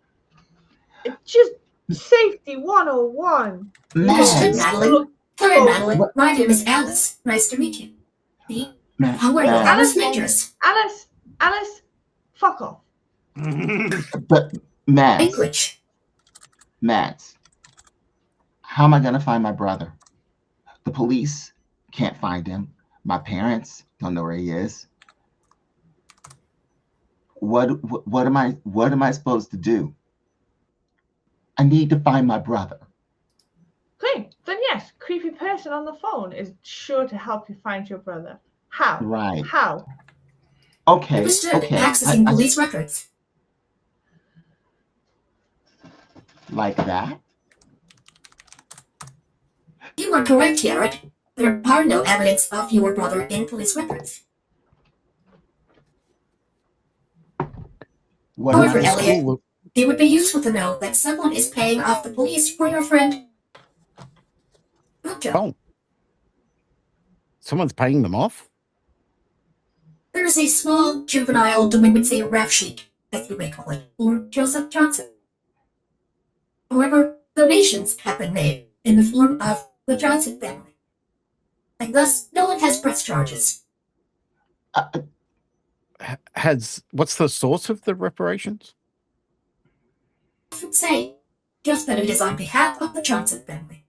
it's just safety 101. Understood, Mads, Madeline. Sorry, Madeline. My name is Alice. Nice to meet you. Me? However, that is dangerous. Alice, fuck off. but Mads, Language. how am I gonna find my brother? The police can't find him. My parents don't know where he is. What am I supposed to do? I need to find my brother. Great. Then yes, creepy person on the phone is sure to help you find your brother. How? Right. How? Okay. Understood. Okay. Accessing police records. Like that? You are correct, Jared. There are no evidence of your brother in police records. What However, about Elliot, school? it would be useful to know that someone is paying off the police for your friend. JoJo. Oh, someone's paying them off. There is a small juvenile delinquency rap sheet, as you may call it, for Joseph Johnson. However, donations have been made in the form of the Johnson family, and thus no one has pressed charges. What's the source of the reparations? I should say, just that it is on behalf of the Johnson family.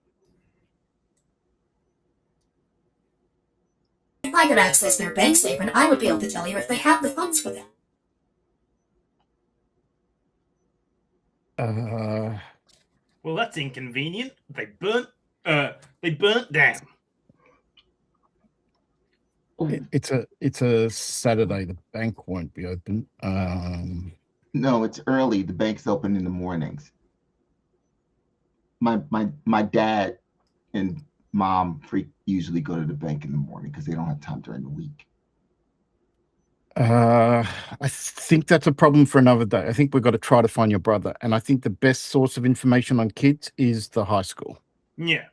If I could access their bank statement, I would be able to tell you if they have the funds for them. Well, that's inconvenient. They burnt down. It's a Saturday. The bank won't be open. No, it's early. The bank's open in the mornings. My dad and mom usually go to the bank in the morning because they don't have time during the week. I think that's a problem for another day. I think we've got to try to find your brother. And I think the best source of information on kids is the high school. Yeah.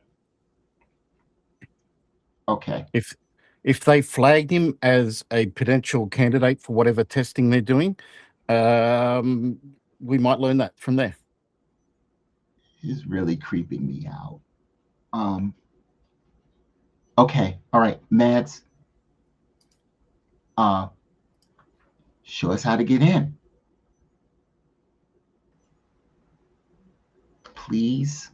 Okay. If they flagged him as a potential candidate for whatever testing they're doing, we might learn that from there. He's really creeping me out. Okay. All right. Mads. Show us how to get in. Please.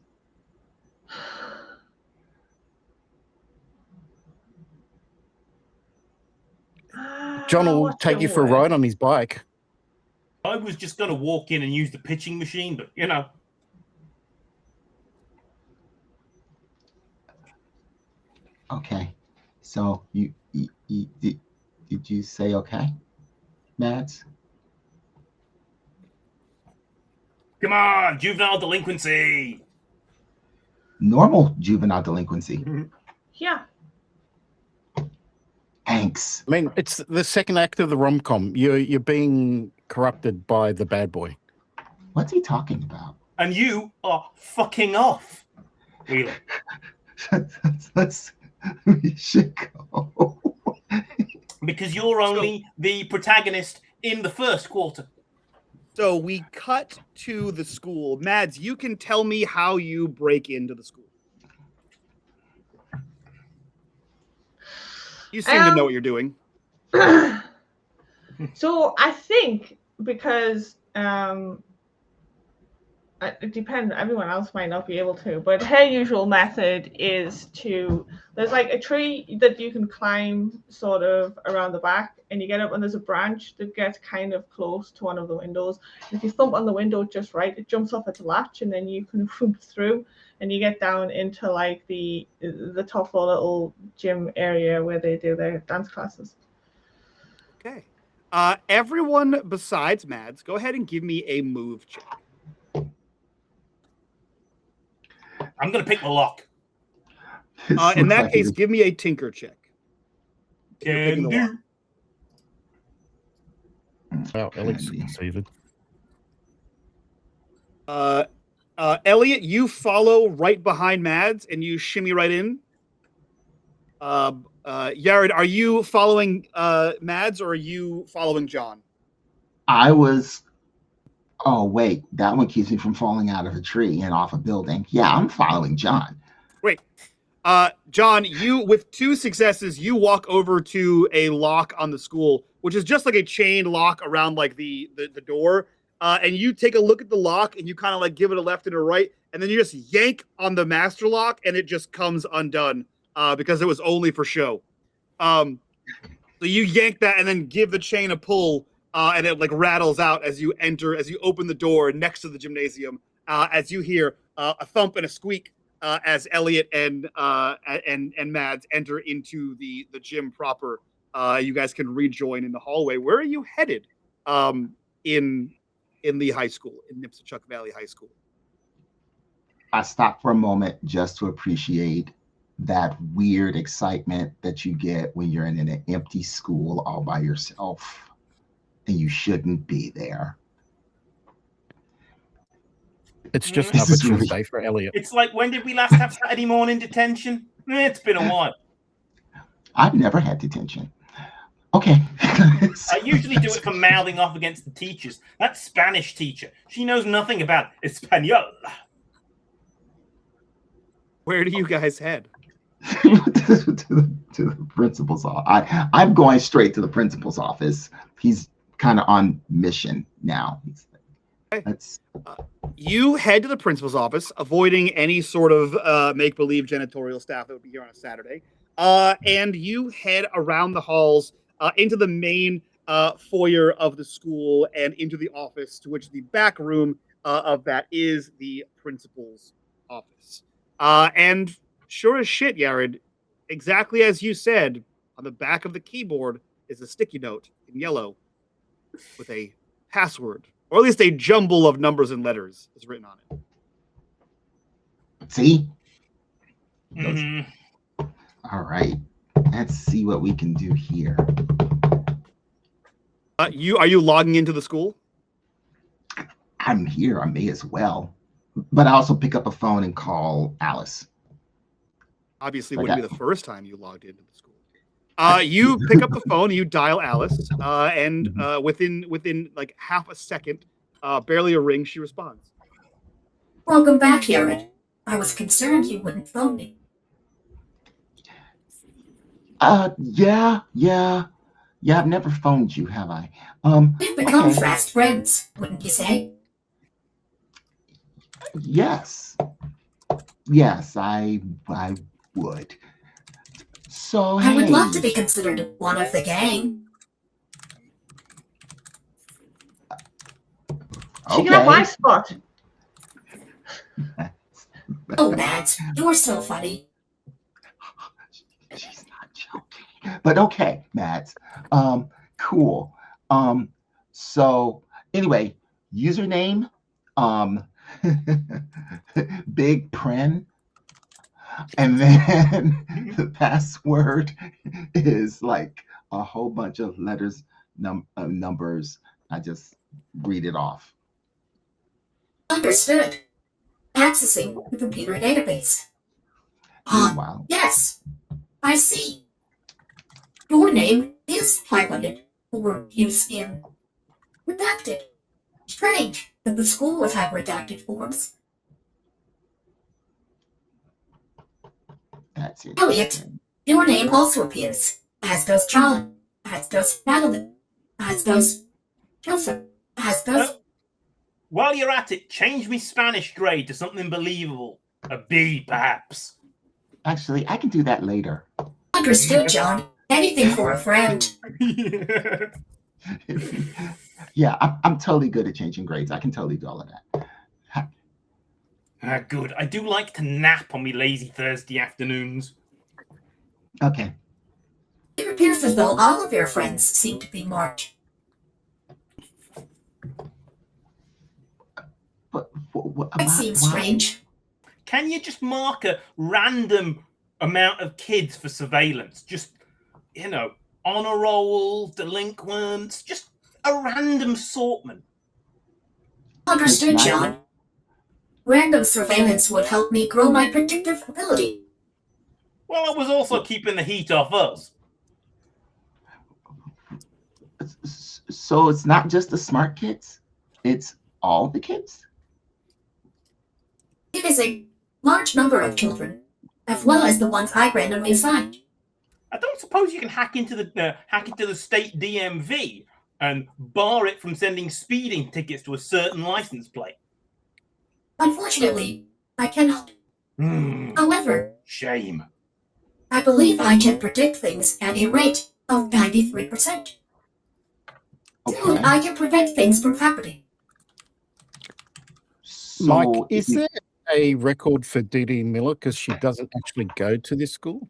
John will What's take the you for a word? ride on his bike. I was just going to walk in and use the pitching machine, but you know. Okay. So you did you say okay, Mads? Come on, juvenile delinquency. Normal juvenile delinquency. Yeah. Thanks. I mean, it's the second act of the rom-com. You're being corrupted by the bad boy. What's he talking about? And you are fucking off. Really? We should go. Because you're only the protagonist in the first quarter. So we cut to the school. Mads, you can tell me how you break into the school. You seem to know what you're doing. So I think because it depends, everyone else might not be able to, but her usual method is there's like a tree that you can climb sort of around the back, and you get up and there's a branch that gets kind of close to one of the windows. If you thump on the window just right, it jumps off its latch, and then you can swoop through and you get down into like the top floor little gym area where they do their dance classes. Okay. Everyone besides Mads, go ahead and give me a move check. I'm going to pick the lock. In that case, give me a tinker check. Can do. Well, Alex succeeded. Elliot, you follow right behind Mads and you shimmy right in. Yared, are you following Mads or are you following John? I was. Oh wait, that one keeps me from falling out of a tree and off a building. Yeah, I'm following John. Great. John, you with 2 successes, you walk over to a lock on the school, which is just like a chain lock around like the door. And you take a look at the lock and you kind of like give it a left and a right, and then you just yank on the master lock and it just comes undone because it was only for show. So you yank that and then give the chain a pull, and it like rattles out as you open the door next to the gymnasium, as you hear a thump and a squeak as Elliot and Mads enter into the gym proper. You guys can rejoin in the hallway. Where are you headed in the high school, in Nipsachuk Valley High School? I stopped for a moment just to appreciate that weird excitement that you get when you're in an empty school all by yourself and you shouldn't be there. It's just This another is really- Tuesday for Elliot. It's like, when did we last have Saturday morning detention? It's been a while. I've never had detention. Okay. I usually do it for mouthing off against the teachers. That Spanish teacher, she knows nothing about Espanol. Where do you guys head? to the principal's office. I'm going straight to the principal's office. He's kind of on mission now. You head to the principal's office, avoiding any sort of make-believe janitorial staff that would be here on a Saturday. And you head around the halls into the main foyer of the school and into the office, to which the back room of that is the principal's office. And sure as shit, Yared, exactly as you said, on the back of the keyboard is a sticky note in yellow with a password, or at least a jumble of numbers and letters is written on it. See? Mm-hmm. All right. Let's see what we can do here. Are you logging into the school? I'm here. I may as well. But I also pick up a phone and call Alice. Obviously, Like wouldn't be the first time you logged into the school. You pick up the phone, you dial Alice, and within like half a second, barely a ring, she responds. Welcome back, Jared. I was concerned you wouldn't phone me. Yeah. I've never phoned you, have I? We've become Okay. fast friends, wouldn't you say? Yes, I would. So I would hey, love to be considered one of the gang. She can have my okay. spot. Oh, Mads, you're so funny. She's not joking. But okay, Mads. Cool. So anyway, username, Big Pren. And then the password is like a whole bunch of letters, numbers. I just read it off. Understood. Accessing the computer database. Meanwhile, Yes, I see. Your name is highlighted for use in redacted. Strange that the school would have redacted forms. that's it. Elliot, your name also appears, as does John, as does Madeline, as does Joseph, as does... While you're at it, change me Spanish grade to something believable. A B, perhaps. Actually, I can do that later. Understood, John. Anything for a friend. Yeah, I'm totally good at changing grades. I can totally do all of that. Good. I do like to nap on me lazy Thursday afternoons. Okay. It appears as though all of your friends seem to be marked. But That seems strange. Can you just mark a random amount of kids for surveillance? Just, honor roll, delinquents, just a random assortment. Understood, John. Random surveillance would help me grow my predictive ability. Well, I was also keeping the heat off us. So it's not just the smart kids, it's all the kids? It is a large number of children, as well as the ones I randomly assigned. I don't suppose you can hack into the state DMV and bar it from sending speeding tickets to a certain license plate. Unfortunately, I cannot. However, Shame. I believe I can predict things at a rate of 93%. Soon, Okay. I can prevent things from happening. So Mike, is there a record for Dee Miller because she doesn't actually go to this school?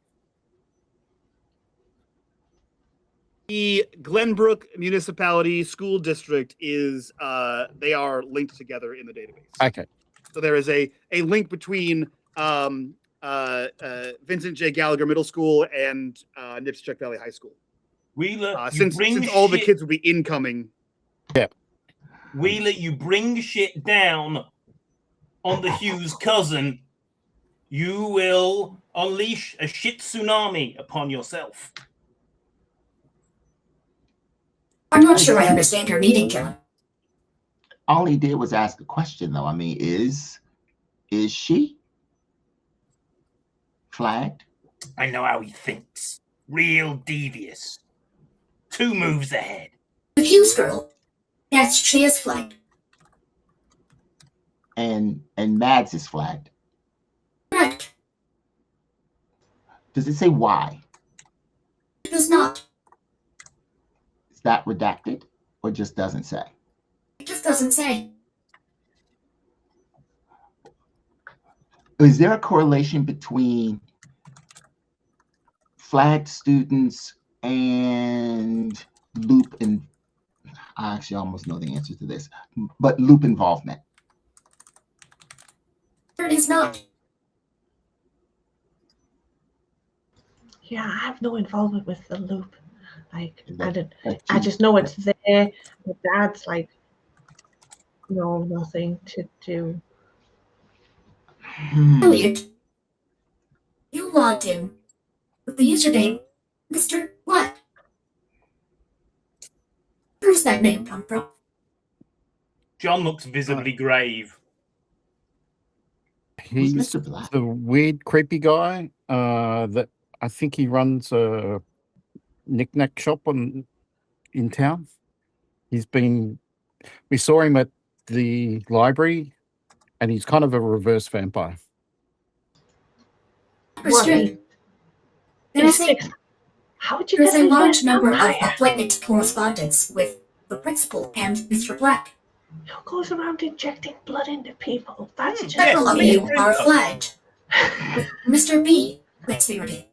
The Glenbrook Municipality School District is they are linked together in the database. Okay. So there is a link between Vincent J. Gallagher Middle School and Nipschuck Valley High School. Wheeler, Since all the kids will be incoming. Yeah. Wheeler, you bring shit down on the Hughes cousin, you will unleash a shit tsunami upon yourself. I'm not sure I understand your meeting, John. all he did was ask a question, though. I mean, is she flagged? I know how he thinks. Real devious. 2 moves ahead. The Hughes girl. Yes, she is flagged. And Mads is flagged. Correct. Does it say why? It does not. Is that redacted or just doesn't say? It just doesn't say. Is there a correlation between flagged students and loop and I actually almost know the answer to this, but loop involvement? There is not. Yeah, I have no involvement with the loop. Like, Is I that- don't. that I you- just know it's there. But Dad's like, no, nothing to do. Elliot, you logged in with the username Mr. Black. Where's that name come from? John looks visibly grave. Who's He's Mr. Black? the weird, creepy guy that I think he runs a knick-knack shop in town. We saw him at the library, and he's kind of a reverse vampire. Restrained. Then I say How would you there's get a a large number of vampire? appointment correspondence with the principal and Mr. Black. Who goes around injecting blood into people? That's just Several of yes, you please. are flagged. Mr. B, let's see your name.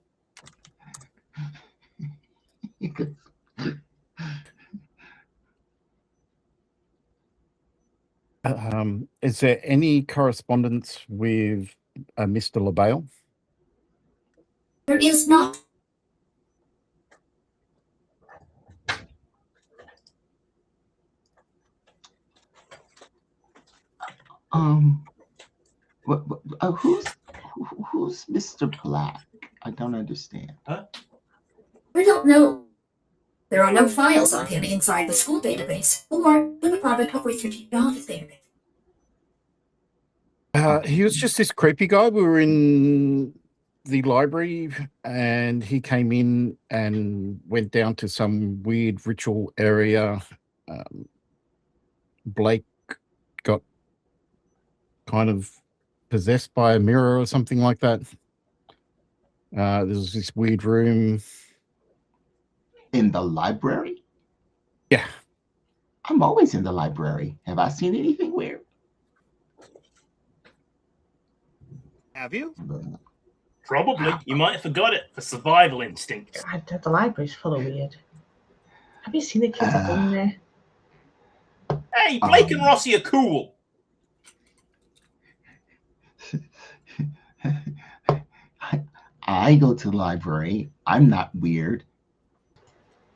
Is there any correspondence with Mr. LaBelle? There is not. Who's Mr. Black? I don't understand. We don't know. There are no files on him inside the school database or in the private research office database. He was just this creepy guy. We were in the library, and he came in and went down to some weird ritual area. Blake got kind of possessed by a mirror or something like that. There was this weird room. In the library? Yeah. I'm always in the library. Have I seen anything weird? Have you? Probably. You might have forgot it for survival instincts. The library's full of weird. Have you seen the kids in there? Hey, Blake and Rossi are cool. I go to the library. I'm not weird.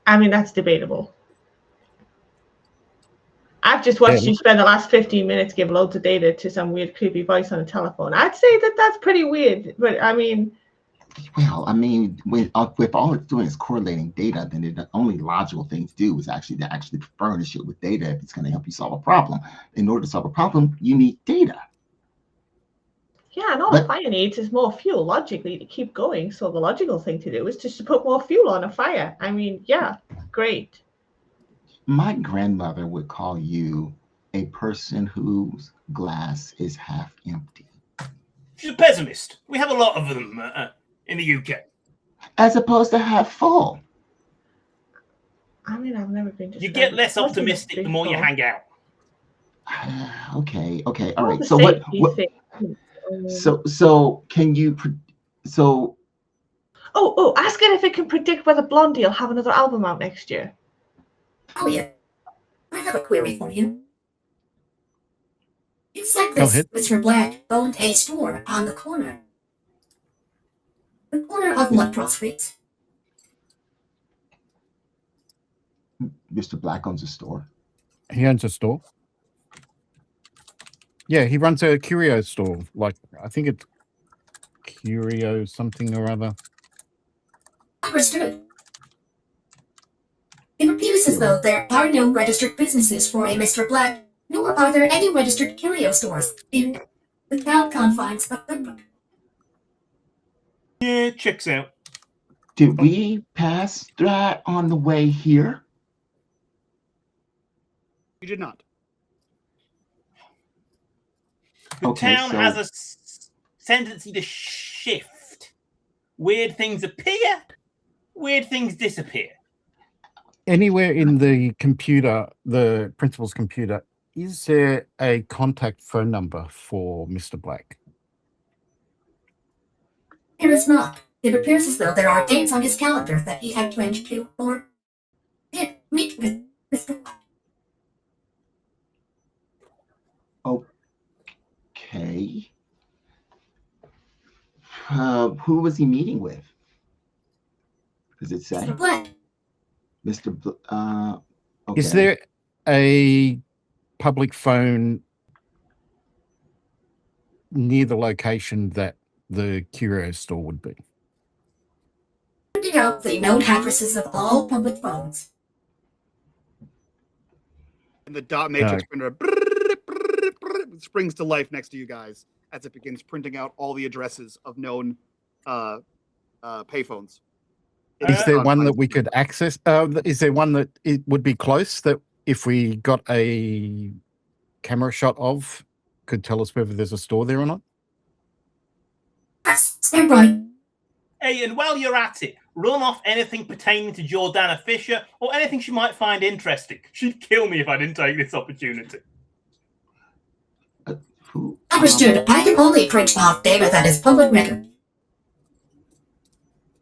I mean, that's debatable. I've just watched you spend the last 15 minutes give loads of data to some weird, creepy voice on a telephone. I'd say that that's pretty weird, but I mean... Well, I mean, if all it's doing is correlating data, then the only logical thing to do is actually furnish it with data if it's going to help you solve a problem. In order to solve a problem, you need data. Yeah, and all a fire needs is more fuel, logically, to keep going. So the logical thing to do is just to put more fuel on a fire. I mean, yeah, great. My grandmother would call you a person whose glass is half empty. She's a pessimist. We have a lot of them in the UK. As opposed to half full. I mean, I've never been to... You get less optimistic the more you hang out. Okay, all right. So what so can you ask it if it can predict whether Blondie will have another album out next year. Oh yeah, I have a query for you. You said this Mr. Black owned a store on the corner. The corner of what cross streets? Mr. Black owns a store? He owns a store. Yeah, he runs a curio store. Like, I think it's Curio something or other. Understood. It appears as though there are no registered businesses for a Mr. Black, nor are there any registered curio stores in the town confines of Pembroke. Yeah, checks out. Did we pass that on the way here? You did not. The town has a tendency to shift. Weird things appear, weird things disappear. Anywhere in the computer, the principal's computer, is there a contact phone number for Mr. Black? There is not. It appears as though there are dates on his calendar that he had planned to or did meet with Mr. Black. Okay. Who was he meeting with? Does it say? Mr. Black. Mr. Okay. Is there a public phone near the location that the curio store would be? Printed out the known addresses of all public phones. And the dot matrix printer springs to life next to you guys as it begins printing out all the addresses of known payphones. Is there one that we could access? Is there one that it would be close that if we got a camera shot of could tell us whether there's a store there or not? Stand by. Hey, and while you're at it, run off anything pertaining to Jordana Fisher or anything she might find interesting. She'd kill me if I didn't take this opportunity. Understood. I can only print off data that is public record.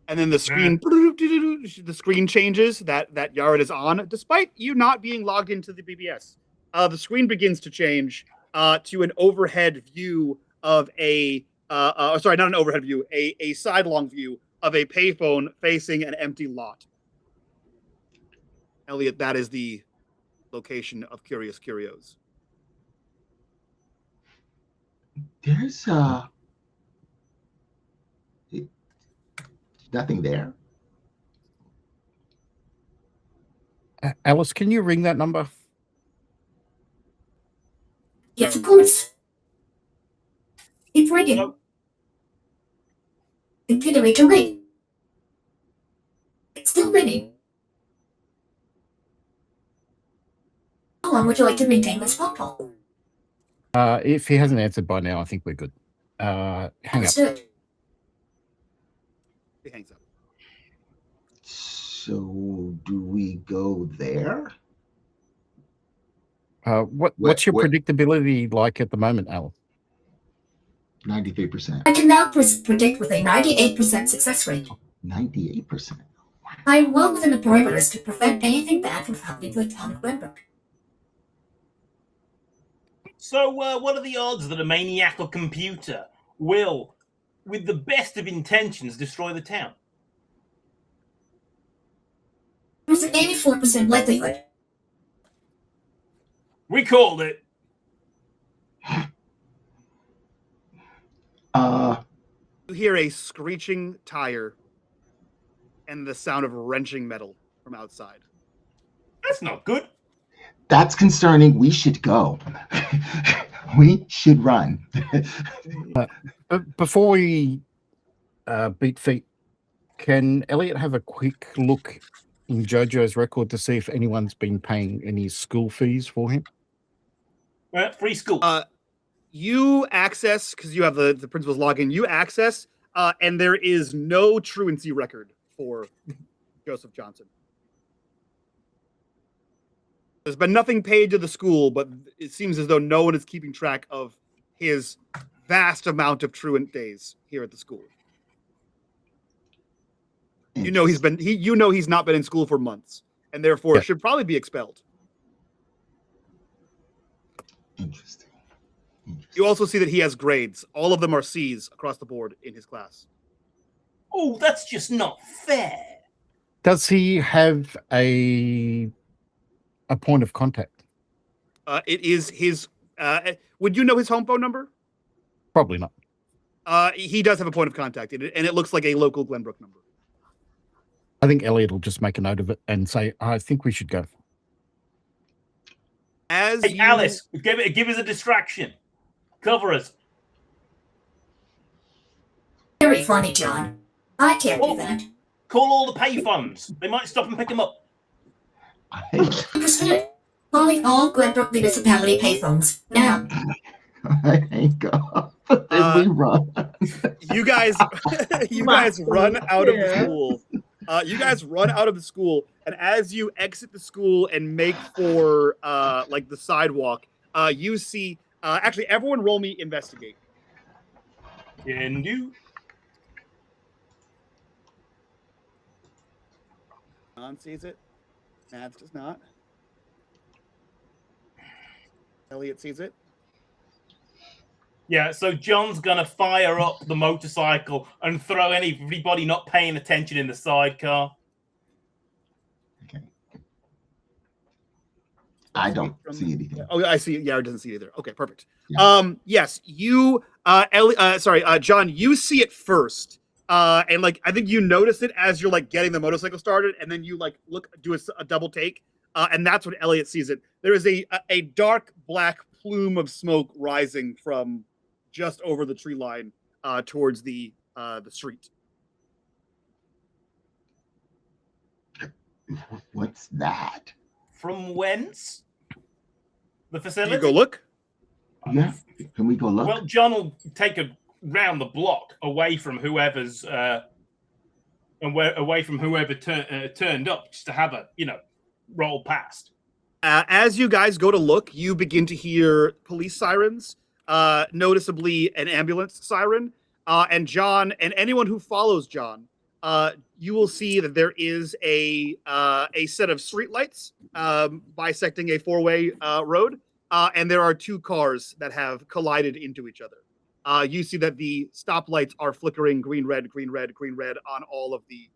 And then the screen changes that Yard is on, despite you not being logged into the BBS. The screen begins to change to an overhead view of sorry, not an overhead view, a sidelong view of a payphone facing an empty lot. Elliot, that is the location of Curious Curios. There's nothing there. Alice, can you ring that number? Yes, of course. Keep ringing. Continuing to ring. It's still ringing. How long would you like to maintain this phone call? If he hasn't answered by now, I think we're good. Hang up. Understood. He hangs up. So do we go there? What's your predictability like at the moment, Al? 93%. I can now predict with a 98% success rate. 98%. I'm well within the parameters to prevent anything bad from happening to Atomic Glenbrook. So, what are the odds that a maniacal computer will, with the best of intentions, destroy the town? There's an 84% likelihood. We called it. You hear a screeching tire and the sound of wrenching metal from outside. That's not good. That's concerning. We should go. We should run. Before we beat feet, can Elliot have a quick look in JoJo's record to see if anyone's been paying any school fees for him? Free school. You access, because you have the principal's login, you access, and there is no truancy record for Joseph Johnson. There's been nothing paid to the school, but it seems as though no one is keeping track of his vast amount of truant days here at the school. You know he's not been in school for months, and therefore should probably be expelled. Interesting. You also see that he has grades. All of them are C's across the board in his class. Oh, that's just not fair. Does he have a point of contact? It is his. Would you know his home phone number? Probably not. He does have a point of contact, and it looks like a local Glenbrook number. I think Elliot will just make a note of it and say, I think we should go. Alice, give us a distraction. Cover us. Very funny, John. I can't do that. Call all the payphones. They might stop and pick them up. Understood. Calling all Glenbrook municipality payphones now. I hang up. And we run. You guys run out of the school. You guys run out of the school, and as you exit the school and make for like the sidewalk, you see. Actually, everyone, roll me investigate. Can do. John sees it. Mads does not. Elliot sees it. Yeah, so John's gonna fire up the motorcycle and throw everybody not paying attention in the sidecar. Okay. I don't see anything. Oh, I see. Yared doesn't see it either. Okay, perfect. Yeah. Yes, you, John, you see it first. And like, I think you notice it as you're like getting the motorcycle started, and then you like do a double take, and that's when Elliot sees it. There is a dark black plume of smoke rising from just over the tree line towards the street. What's that? From whence? The Can facility? you go look? Yeah. Can we go look? Well, John will take a round the block away from whoever's away from whoever turned up, just to have a roll past. As you guys go to look, you begin to hear police sirens, noticeably an ambulance siren, and John and anyone who follows John, you will see that there is a set of streetlights bisecting a four-way road, and there are two cars that have collided into each other. You see that the stoplights are flickering green, red, green, red, green, red on all of the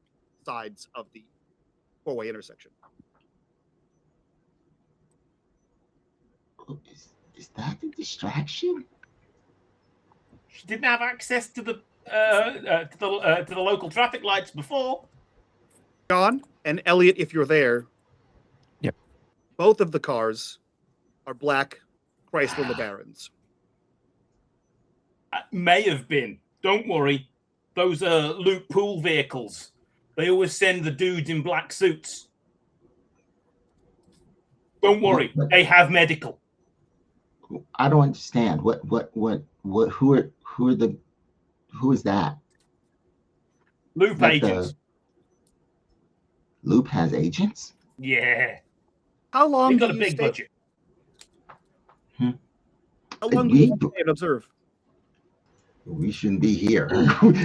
sides of the four-way intersection. Is that the distraction? She didn't have access to the local traffic lights before. John and Elliot, if you're there, yep, both of the cars are black Chrysler LeBarons. May have been. Don't worry. Those are loot pool vehicles. They always send the dudes in black suits. Don't worry. They have medical. I don't understand. Who is that? Loop agents. Loop has agents? Yeah. How long They've got do a you big stay? budget. How long do you stay and observe? We shouldn't be here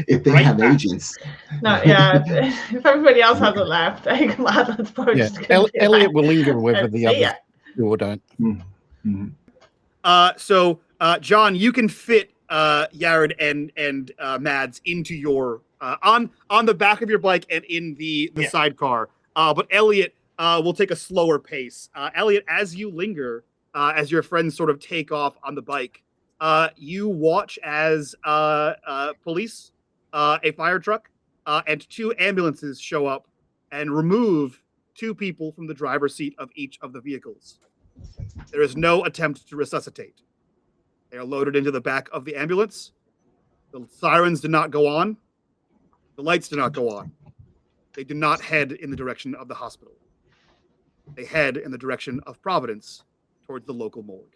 if they Right have back. agents. No, yeah. If everybody else hasn't left, I think Madeline's probably yeah. just gonna be Elliot like, will linger whether "And the see others ya." do or don't. Mhm. So, John, you can fit Yared and Mads into your on the back of your bike and in the Yeah. sidecar. But Elliot will take a slower pace. Elliot, as you linger, as your friends sort of take off on the bike, you watch as police, a fire truck, and two ambulances show up and remove two people from the driver's seat of each of the vehicles. There is no attempt to resuscitate. They are loaded into the back of the ambulance. The sirens do not go on. The lights do not go on. They do not head in the direction of the hospital. They head in the direction of Providence towards the local morgue.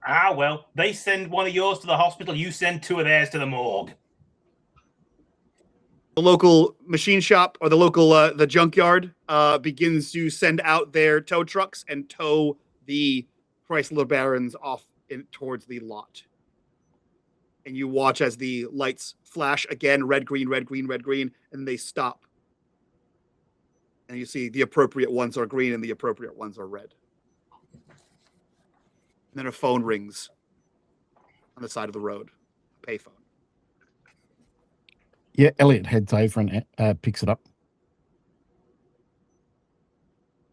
Ah, well, they send one of yours to the hospital. You send two of theirs to the morgue. The local machine shop or the local the junkyard begins to send out their tow trucks and tow the Chrysler Barons off towards the lot. And you watch as the lights flash again, red, green, red, green, red, green, and they stop. And you see the appropriate ones are green and the appropriate ones are red. And then a phone rings on the side of the road, a payphone. Yeah, Elliot heads over and picks it up.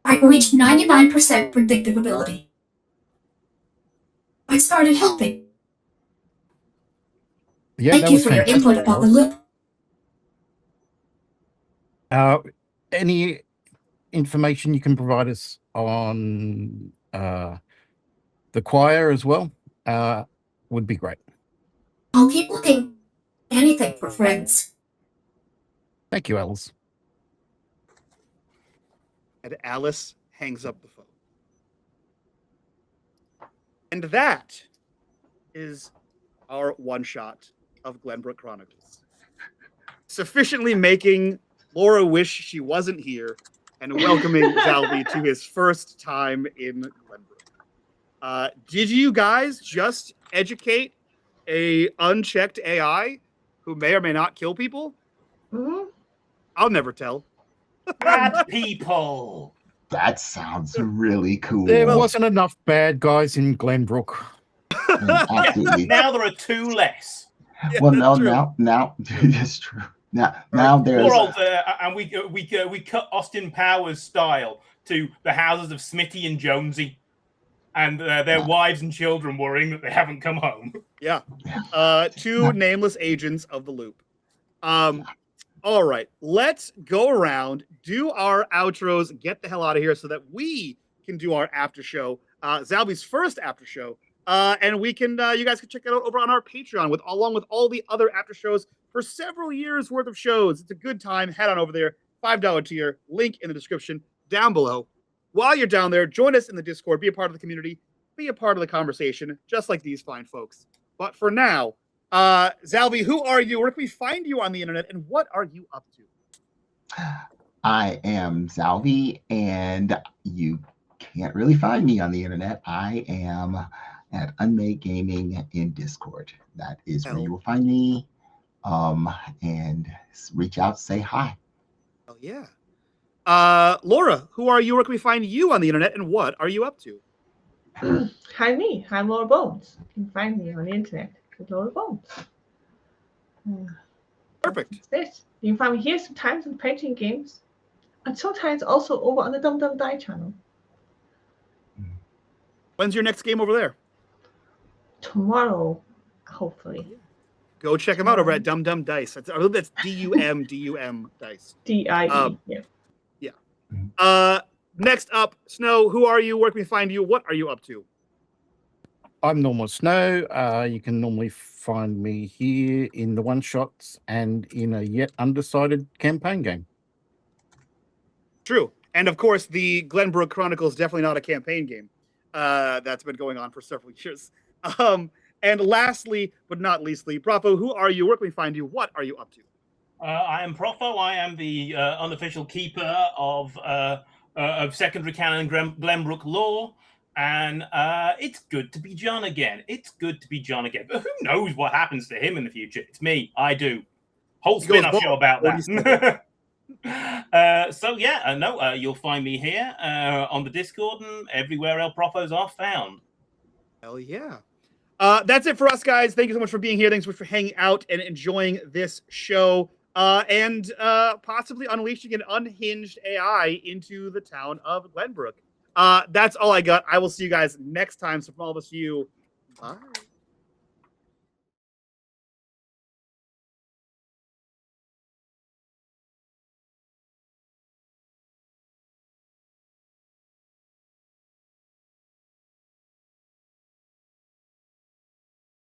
I reached 99% predictability. I started helping. Yeah, Thank that you was for your fantastic. input about the loop. Any information you can provide us on the choir as well would be great. I'll keep looking. Anything for friends. Thank you, Alice. And Alice hangs up the phone. And that is our one shot of Glenbrook Chronicles. Sufficiently making Laura wish she wasn't here and welcoming Zalby to his first time in Glenbrook. Did you guys just educate a unchecked AI who may or may not kill people? Mhm. I'll never tell. Bad people. That sounds really cool. There wasn't enough bad guys in Glenbrook. Absolutely. Now there are two less. Yeah, Well, that's no, true. now, that's true. Now there's Poor old, and we cut Austin Powers style to the houses of Smitty and Jonesy, and their wives and children worrying that they haven't come home. Yeah. Two nameless agents of the loop. All right, let's go around, do our outros, get the hell out of here so that we can do our after show, Zalby's first after show, and we can, you guys can check it out over on our Patreon along with all the other after shows for several years worth of shows. It's a good time. Head on over there, $5 tier, link in the description down below. While you're down there, join us in the Discord, be a part of the community, be a part of the conversation, just like these fine folks. But for now, Zalby, who are you? Where can we find you on the internet, and what are you up to? I am Zalby, and you can't really find me on the internet. I am at unMadeGaming in Discord. That is where you will find me. And reach out, say hi. Oh yeah. Laura, who are you? Where can we find you on the internet, and what are you up to? Hi, me. I'm Laura Bones. You can find me on the internet with Laura Bones. Perfect. That's it. You can find me here sometimes on painting games, and sometimes also over on the Dum Dum Die channel. When's your next game over there? Tomorrow, hopefully. Go check them out over at Dum Dum Dice. I believe that's DUM Dice. DIE. Yeah. Next up, Snow. Who are you? Where can we find you? What are you up to? I'm Normal Snow. You can normally find me here in the one shots and in a yet undecided campaign game. True. And of course, the Glenbrook Chronicles definitely not a campaign game. That's been going on for several years. And lastly, but not leastly, Bravo, who are you? Where can we find you? What are you up to? I am Profo. I am the unofficial keeper of secondary canon Glenbrook lore. And it's good to be John again. It's good to be John again. But who knows what happens to him in the future? It's me. I do. Whole spin-off show about that. You'll find me here on the Discord and everywhere El Profos are found. Hell yeah. That's it for us, guys. Thank you so much for being here. Thanks so much for hanging out and enjoying this show. And possibly unleashing an unhinged AI into the town of Glenbrook. That's all I got. I will see you guys next time. So from all of us, bye.